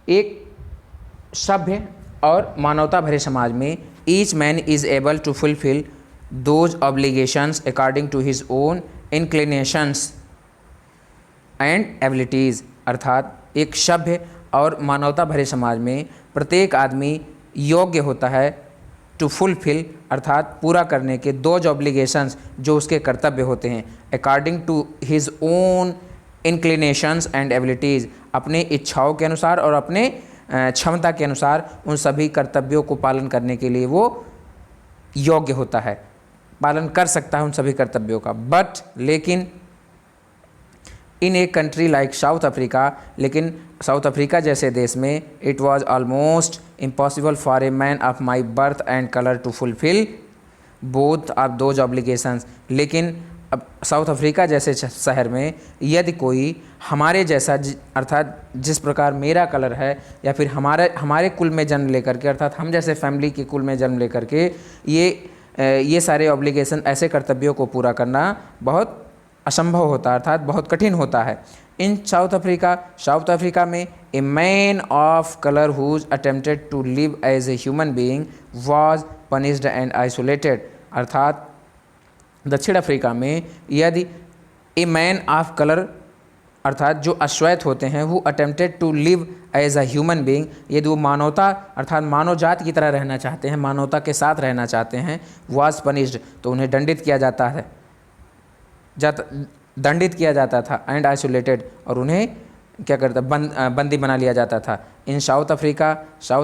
एक सभ्य और मानवता भरे समाज में each man is able to fulfil those obligations according to his own inclinations and abilities, अर्थात एक सभ्य और मानवता भरे समाज में प्रत्येक आदमी योग्य होता है टू फुलफिल, अर्थात पूरा करने के, दोज ऑब्लिगेशंस, जो उसके कर्तव्य होते हैं, according to his own inclinations and abilities, अपने इच्छाओं के अनुसार और अपने क्षमता के अनुसार उन सभी कर्तव्यों को पालन करने के लिए वो योग्य होता है। पालन कर सकता है उन सभी कर्तव्यों का। बट लेकिन in a country like South Africa, लेकिन साउथ अफ्रीका जैसे देश में it was almost impossible for a man of my birth and colour to fulfil both of those obligations. लेकिन अब साउथ अफ्रीका जैसे शहर में यदि कोई हमारे जैसा अर्थात जिस प्रकार मेरा कलर है या फिर हमारे कुल में जन्म लेकर के अर्थात हम जैसे फैमिली के कुल में जन्म लेकर के ये सारे ऑब्लिगेशन ऐसे कर्तव्यों को पूरा करना बहुत असंभव होता है अर्थात बहुत कठिन होता है। इन साउथ अफ्रीका में a man of colour who attempted to live as a human being was punished and isolated. अर्थात दक्षिण अफ्रीका में यदि ए मैन ऑफ कलर अर्थात जो अश्वेत होते हैं वो attempted to live as a human being, यदि वो मानवता अर्थात मानव जात की तरह रहना चाहते हैं, मानवता के साथ रहना चाहते हैं, वाज पनिश्ड तो उन्हें दंडित किया जाता था एंड आइसोलेटेड और उन्हें क्या करता बंदी बना लिया जाता था। इन साउथ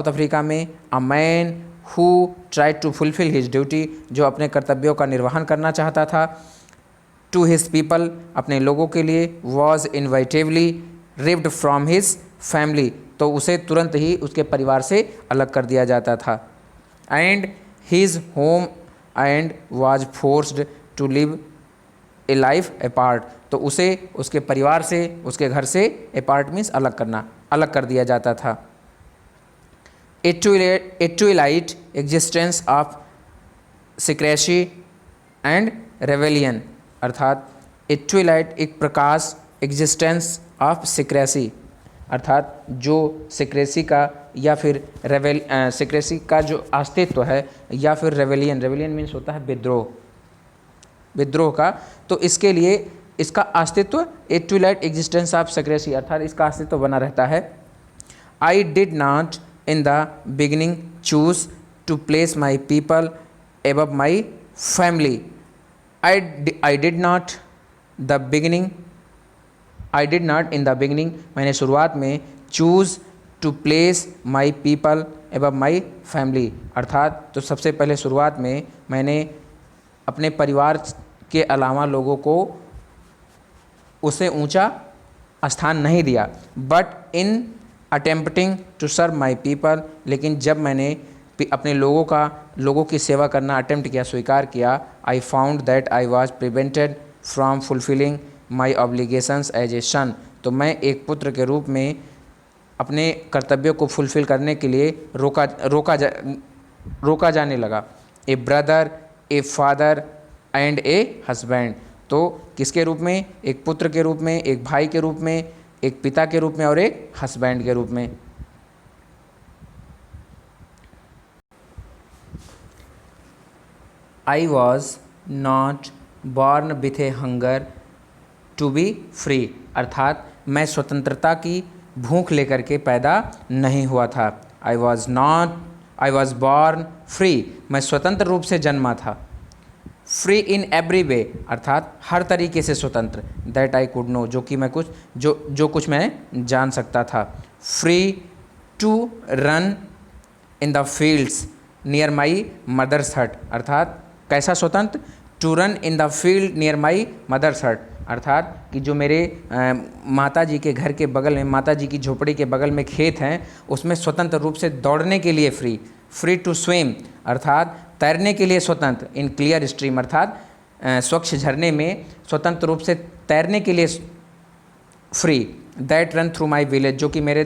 अफ्रीका में a man who tried to fulfil his duty, जो अपने कर्तव्यों का निर्वहन करना चाहता था, टू हिज पीपल अपने लोगों के लिए, वॉज इनवाइटेवली रिव्ड फ्रॉम हिज फैमिली तो उसे तुरंत ही उसके परिवार से अलग कर दिया जाता था। And his home and was forced to live a life apart तो उसे उसके परिवार से उसके घर से अपार्ट मीन्स अलग कर दिया जाता था। A twilight existence of secrecy and rebellion अर्थात ए ट्विलाइट एक प्रकाश एग्जिस्टेंस ऑफ सिक्रेसी अर्थात जो सिक्रेसी का या फिर सिक्रेसी का जो अस्तित्व है या फिर रेवेलियन मीन्स होता है विद्रोह का, तो इसके लिए इसका अस्तित्व ए ट्विलाइट एग्जिस्टेंस ऑफ सिक्रेसी अर्थात इसका अस्तित्व बना रहता है। I did not in the beginning choose to place my people above my family. I did not in the beginning मैंने शुरुआत में choose to place my people above my family अर्थात तो सबसे पहले शुरुआत में मैंने अपने परिवार के अलावा लोगों को उसे ऊंचा स्थान नहीं दिया। But in attempting to serve my people लेकिन जब मैंने अपने लोगों की सेवा करना अटेम्प्ट किया, स्वीकार किया, I found that I was prevented from fulfilling my obligations as a son तो मैं एक पुत्र के रूप में अपने कर्तव्यों को फुलफिल करने के लिए रोका जाने लगा। A brother, a father and a husband तो किसके रूप में? एक पुत्र के रूप में, एक भाई के रूप में, एक पिता के रूप में और एक हस्बैंड के रूप में। I was not born with a hunger to be free अर्थात मैं स्वतंत्रता की भूख लेकर के पैदा नहीं हुआ था। आई वॉज बॉर्न फ्री मैं स्वतंत्र रूप से जन्मा था। फ्री इन एवरी वे अर्थात हर तरीके से स्वतंत्र। दैट आई कुड नो जो कुछ मैं जान सकता था। Free to run in the fields near my mother's hut अर्थात कैसा स्वतंत्र? To run in the field near my mother's hut अर्थात कि जो मेरे माता जी के घर के बगल में, माता जी की झोपड़ी के बगल में खेत हैं उसमें स्वतंत्र रूप से दौड़ने के लिए फ्री। फ्री टू स्विम अर्थात तैरने के लिए स्वतंत्र। इन क्लियर स्ट्रीम अर्थात स्वच्छ झरने में स्वतंत्र रूप से तैरने के लिए free. That run through my village जो कि मेरे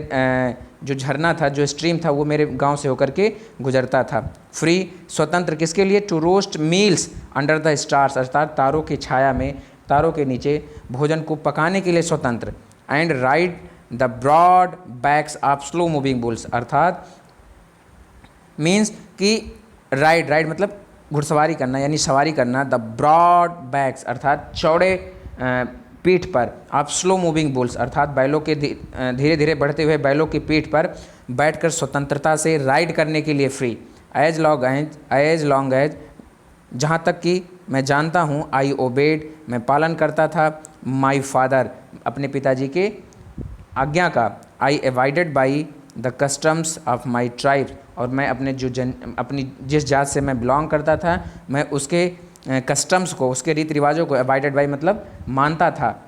जो झरना था, जो स्ट्रीम था वो मेरे गांव से होकर के गुजरता था। फ्री स्वतंत्र किसके लिए? To roast meals under the stars अर्थात तारों की छाया में, तारों के नीचे भोजन को पकाने के लिए स्वतंत्र। And ride the broad backs of slow moving bulls अर्थात मीन्स कि राइड मतलब घुड़सवारी करना यानी सवारी करना। द ब्रॉड बैक्स अर्थात चौड़े पीठ पर, आप स्लो मूविंग बुल्स अर्थात बैलों के धीरे धीरे बढ़ते हुए बैलों की पीठ पर बैठकर स्वतंत्रता से राइड करने के लिए फ्री। एज लॉन्ग एज जहाँ तक कि मैं जानता हूँ, आई ओबेड मैं पालन करता था, माई फादर अपने पिताजी के आज्ञा का, I avoided by the customs of my tribe और मैं अपने अपनी जिस जात से मैं बिलोंग करता था मैं उसके कस्टम्स को, उसके रीति रिवाजों को, अबाइडेड बाई मतलब मानता था,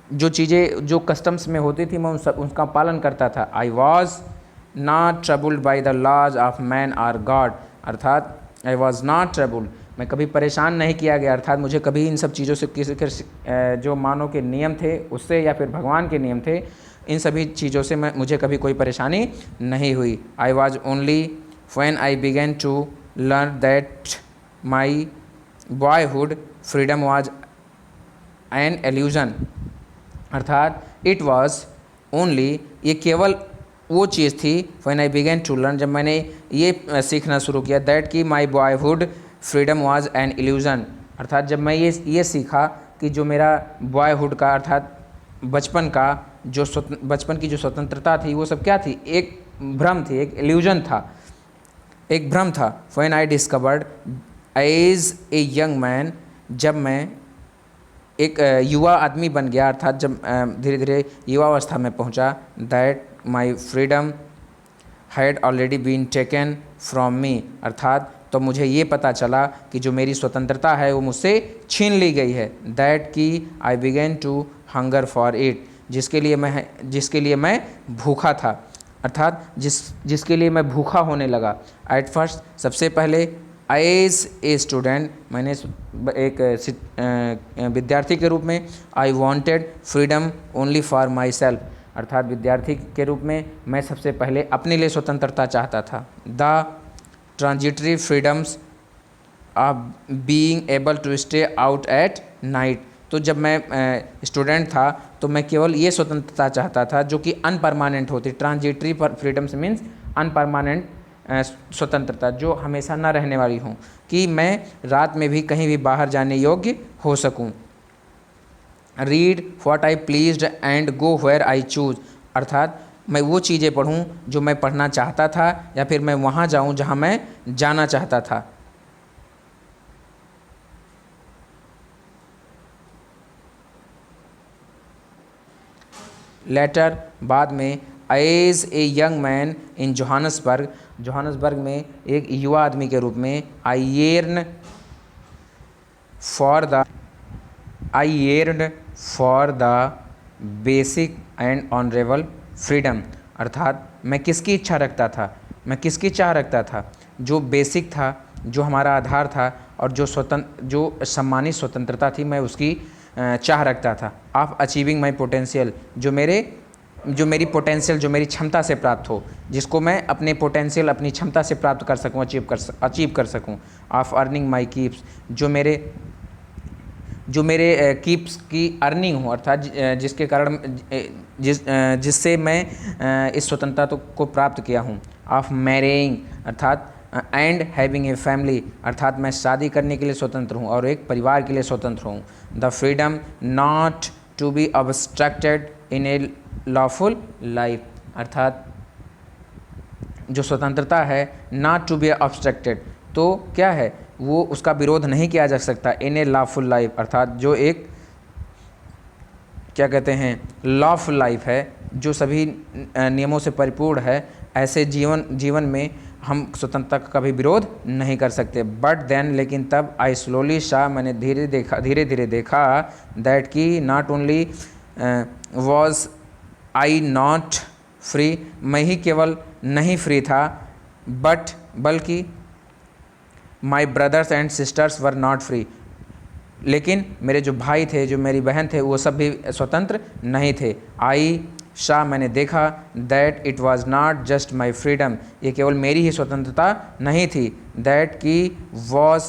जो चीज़ें जो कस्टम्स में होती थी मैं उनका पालन करता था। I was not troubled by the laws of man or god, अर्थात आई वॉज नॉट ट्रबल्ड, मैं कभी परेशान नहीं किया गया, अर्थात मुझे कभी इन सब चीज़ों से किसी के जो मानव के नियम थे उससे या फिर भगवान के नियम थे, इन सभी चीज़ों से मुझे कभी कोई परेशानी नहीं हुई। I was only when I began to learn that my boyhood freedom was an illusion, अर्थात इट वॉज ओनली, ये केवल वो चीज़ थी, when I began to learn, जब मैंने ये सीखना शुरू किया, दैट कि my boyhood freedom was an illusion, अर्थात जब मैं ये सीखा कि जो मेरा बॉयहुड का अर्थात बचपन का जो बचपन की जो स्वतंत्रता थी वो सब क्या थी, एक भ्रम थी, एक इल्यूजन था, एक भ्रम था। When I discovered as a young man, जब मैं एक युवा आदमी बन गया, अर्थात जब धीरे धीरे युवावस्था में पहुंचा, that my freedom had already been taken from me, अर्थात तो मुझे ये पता चला कि जो मेरी स्वतंत्रता है वो मुझसे छीन ली गई है। दैट कि I began to hunger for it, जिसके लिए मैं भूखा था, अर्थात जिसके लिए मैं भूखा होने लगा। एट फर्स्ट, सबसे पहले एज ए स्टूडेंट, मैंने एक विद्यार्थी के रूप में, I wanted freedom only for my self, अर्थात विद्यार्थी के रूप में मैं सबसे पहले अपने लिए स्वतंत्रता चाहता था। The transitory freedoms of being able to stay out at night, तो जब मैं स्टूडेंट था तो मैं केवल ये स्वतंत्रता चाहता था जो कि अनपरमानेंट होती। ट्रांजिटरी फ्रीडम्स मीन्स अनपरमानेंट स्वतंत्रता, जो हमेशा न रहने वाली हूँ, कि मैं रात में भी कहीं भी बाहर जाने योग्य हो सकूँ। Read what I pleased and go where I choose, अर्थात मैं वो चीज़ें पढ़ूँ जो मैं पढ़ना चाहता था या फिर मैं वहाँ जाऊँ जहाँ मैं जाना चाहता था। लेटर, बाद में, as a young man in Johannesburg में एक युवा आदमी के रूप में, I yearn for the basic and honourable freedom, अर्थात मैं किसकी इच्छा रखता था, मैं किसकी चाह रखता था, जो बेसिक था, जो हमारा आधार था, और जो सम्मानित स्वतंत्रता थी, मैं उसकी चाह रखता था। ऑफ अचीविंग माई पोटेंशियल, जो मेरी पोटेंशियल, जो मेरी क्षमता से प्राप्त हो, जिसको मैं अपने पोटेंशियल, अपनी क्षमता से प्राप्त कर सकूं, अचीव कर सकूं। ऑफ अर्निंग माई कीप्स, जो मेरे कीप्स की अर्निंग हो, अर्थात जिसके कारण जिससे मैं इस स्वतंत्रता को प्राप्त किया हूँ। ऑफ मैरिंग, अर्थात एंड हैविंग ए फैमिली, अर्थात मैं शादी करने के लिए स्वतंत्र हूँ और एक परिवार के लिए स्वतंत्र हूँ। The freedom not to be obstructed in a lawful life, अर्थात जो स्वतंत्रता है, नॉट टू बी ऑब्स्ट्रक्टेड, तो क्या है, वो उसका विरोध नहीं किया जा सकता। इन ए लॉफुल लाइफ, अर्थात जो एक क्या कहते हैं, लॉफुल लाइफ है, जो सभी नियमों से परिपूर्ण है, ऐसे जीवन में हम स्वतंत्रता का कभी विरोध नहीं कर सकते। बट देन, लेकिन तब, आई स्लोली सा, मैंने धीरे धीरे देखा, दैट कि not only was I not free, मैं ही केवल नहीं फ्री था, बल्कि my brothers and sisters were not free, लेकिन मेरे जो भाई थे, जो मेरी बहन थे, वो सब भी स्वतंत्र नहीं थे। आई शाह, मैंने देखा, that it was not just my freedom, ये केवल मेरी ही स्वतंत्रता नहीं थी, दैट की वॉज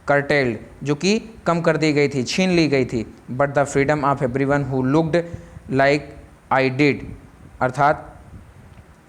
कर्टेल्ड, जो कि कम कर दी गई थी, छीन ली गई थी, but the freedom of everyone who looked like I did, अर्थात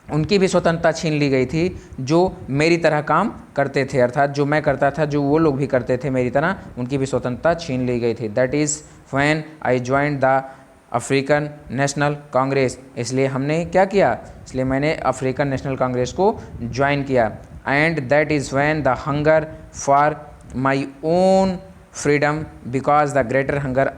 उनकी भी स्वतंत्रता छीन ली गई थी जो मेरी तरह काम करते थे, अर्थात जो मैं करता था, जो वो लोग भी करते थे मेरी तरह, उनकी भी स्वतंत्रता छीन ली गई थी। That is when I joined the African National Congress, इसलिए हमने क्या किया, इसलिए मैंने अफ्रीकन नेशनल कांग्रेस को ज्वाइन किया। And that is when the hunger for my own freedom because the greater hunger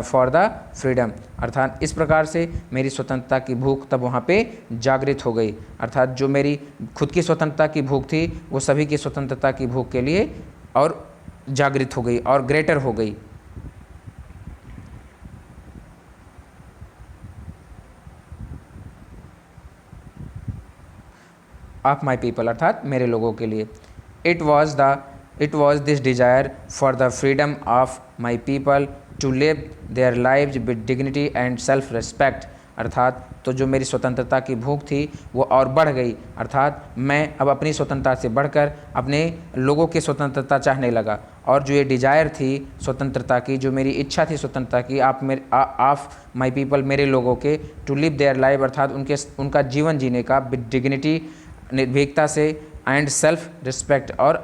for the freedom, अर्थात इस प्रकार से मेरी स्वतंत्रता की भूख तब वहाँ पे जागृत हो गई, अर्थात जो मेरी खुद की स्वतंत्रता की भूख थी वो सभी की स्वतंत्रता की भूख के लिए और जागृत हो गई और ग्रेटर हो गई। ऑफ माई पीपल अर्थात मेरे लोगों के लिए। It was this desire for the freedom of my people to live their lives with dignity and self respect अर्थात तो जो मेरी स्वतंत्रता की भूख थी वो और बढ़ गई अर्थात मैं अब अपनी स्वतंत्रता से बढ़कर अपने लोगों की स्वतंत्रता चाहने लगा। और जो ये डिज़ायर थी स्वतंत्रता की, जो मेरी इच्छा थी स्वतंत्रता की, ऑफ माई पीपल मेरे लोगों के, टू लिव देयर लाइफ अर्थात उनका जीवन जीने का विद डिग्निटी निर्भीकता से, एंड सेल्फ रिस्पेक्ट और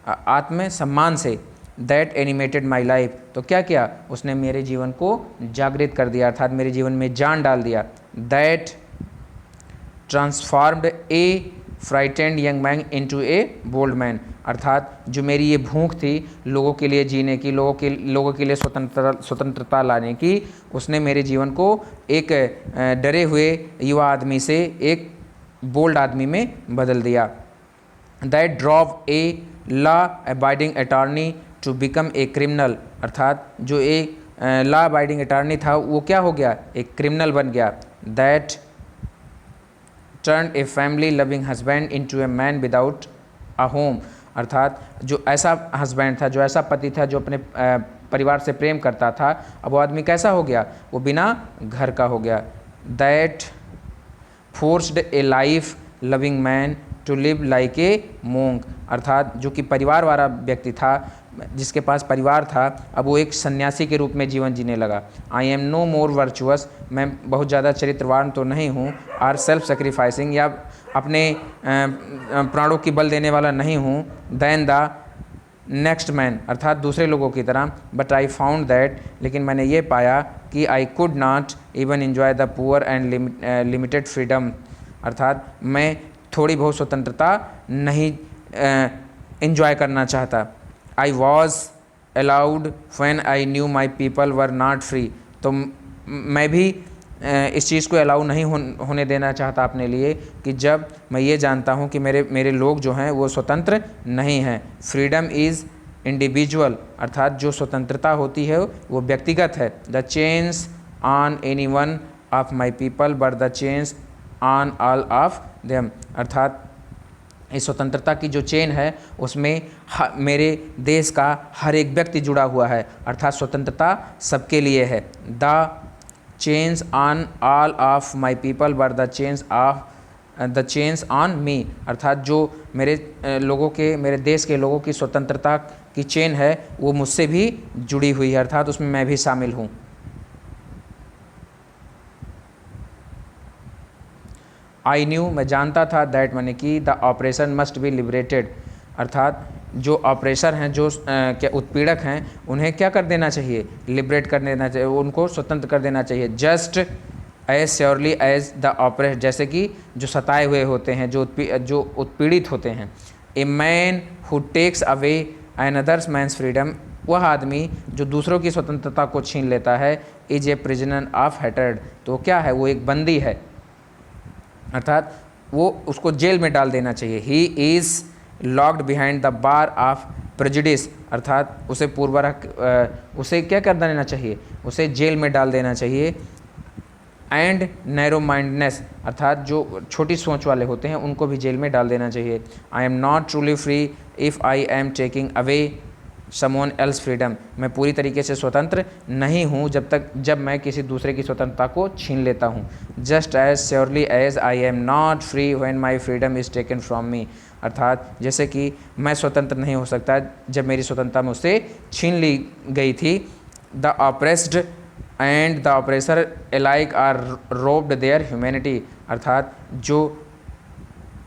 आत्म सम्मान से, दैट एनिमेटेड माई लाइफ तो क्या किया उसने मेरे जीवन को जागृत कर दिया अर्थात मेरे जीवन में जान डाल दिया। That transformed a frightened young man into a bold man अर्थात जो मेरी ये भूख थी लोगों के लिए जीने की, लोगों के लिए स्वतंत्रता लाने की, उसने मेरे जीवन को एक डरे हुए युवा आदमी से एक बोल्ड आदमी में बदल दिया। That drove a law abiding attorney to become a criminal अर्थात जो एक लॉ अबाइडिंग अटॉर्नी था वो क्या हो गया, एक क्रिमिनल बन गया। That turn a family loving husband into a man without a home अर्थात जो ऐसा हस्बैंड था, जो ऐसा पति था जो अपने परिवार से प्रेम करता था, अब वो आदमी कैसा हो गया, वो बिना घर का हो गया। That forced a life loving man to live like a monk अर्थात जो कि परिवार वाला व्यक्ति था, जिसके पास परिवार था, अब वो एक सन्यासी के रूप में जीवन जीने लगा। I am no more virtuous मैं बहुत ज़्यादा चरित्रवान तो नहीं हूँ, आर सेल्फ सेक्रीफाइसिंग या अपने प्राणों की बल देने वाला नहीं हूँ, देन द नेक्स्ट मैन अर्थात दूसरे लोगों की तरह। बट आई फाउंड दैट लेकिन मैंने ये पाया कि I could not even enjoy the poor and limited freedom अर्थात मैं थोड़ी बहुत स्वतंत्रता नहीं इन्जॉय करना चाहता। I was allowed when I knew my people were not free तो मैं भी इस चीज़ को अलाउ नहीं होने देना चाहता अपने लिए कि जब मैं ये जानता हूँ कि मेरे लोग जो हैं वो स्वतंत्र नहीं हैं। फ्रीडम इज़ इंडिविजुअल अर्थात जो स्वतंत्रता होती है वो व्यक्तिगत है। The chains on any one of my people but the chains on all of them अर्थात इस स्वतंत्रता की जो चेन है उसमें मेरे देश का हर एक व्यक्ति जुड़ा हुआ है अर्थात स्वतंत्रता सबके लिए है। The chains on all of my people but the chains on me अर्थात जो मेरे लोगों के, मेरे देश के लोगों की स्वतंत्रता की चेन है वो मुझसे भी जुड़ी हुई है अर्थात उसमें मैं भी शामिल हूँ। आई न्यू मैं जानता था, दैट मैंने कि the operation must be liberated अर्थात जो ऑपरेसर हैं, जो क्या उत्पीड़क हैं, उन्हें क्या कर देना चाहिए, लिबरेट कर देना चाहिए, उनको स्वतंत्र कर देना चाहिए। Just as surely as the oppressed जैसे कि जो सताए हुए होते हैं, जो उत्पीड़ित होते हैं। A man who takes away another's man's freedom वह आदमी जो दूसरों की स्वतंत्रता को छीन लेता है, is a prisoner of hatred तो क्या है, वो एक बंदी है अर्थात वो उसको जेल में डाल देना चाहिए। He is locked behind the bar of prejudice अर्थात उसे उसे क्या कर देना चाहिए, उसे जेल में डाल देना चाहिए। एंड नैरो माइंडनेस अर्थात जो छोटी सोच वाले होते हैं उनको भी जेल में डाल देना चाहिए। आई am not truly free if I am taking away someone else freedom मैं पूरी तरीके से स्वतंत्र नहीं हूँ जब मैं किसी दूसरे की स्वतंत्रता को छीन लेता हूँ। Just as surely as I am not free when my freedom is taken from me अर्थात जैसे कि मैं स्वतंत्र नहीं हो सकता जब मेरी स्वतंत्रता मुझसे छीन ली गई थी। The oppressed and the oppressor alike are robbed their humanity अर्थात जो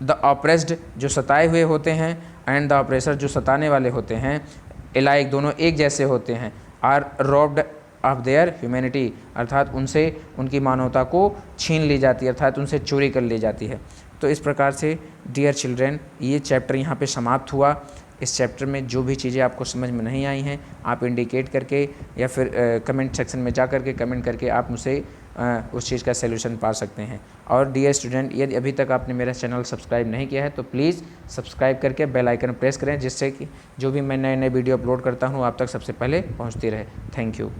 द ऑप्रेस्ड जो सताए हुए होते हैं एंड द ऑपरेसर जो सताने वाले होते हैं, एलाइक दोनों एक जैसे होते हैं, are robbed of their humanity अर्थात उनसे उनकी मानवता को छीन ली जाती है अर्थात उनसे चोरी कर ली जाती है। तो इस प्रकार से डियर चिल्ड्रेन ये चैप्टर यहाँ पे समाप्त हुआ। इस चैप्टर में जो भी चीज़ें आपको समझ में नहीं आई हैं आप इंडिकेट करके या फिर कमेंट सेक्शन में जा करके कमेंट करके आप मुझसे उस चीज़ का सलूशन पा सकते हैं। और डियर स्टूडेंट, यदि अभी तक आपने मेरा चैनल सब्सक्राइब नहीं किया है तो प्लीज़ सब्सक्राइब करके बेल आइकन प्रेस करें, जिससे कि जो भी मैं नए नए वीडियो अपलोड करता हूँ आप तक सबसे पहले पहुँचती रहे। Thank you.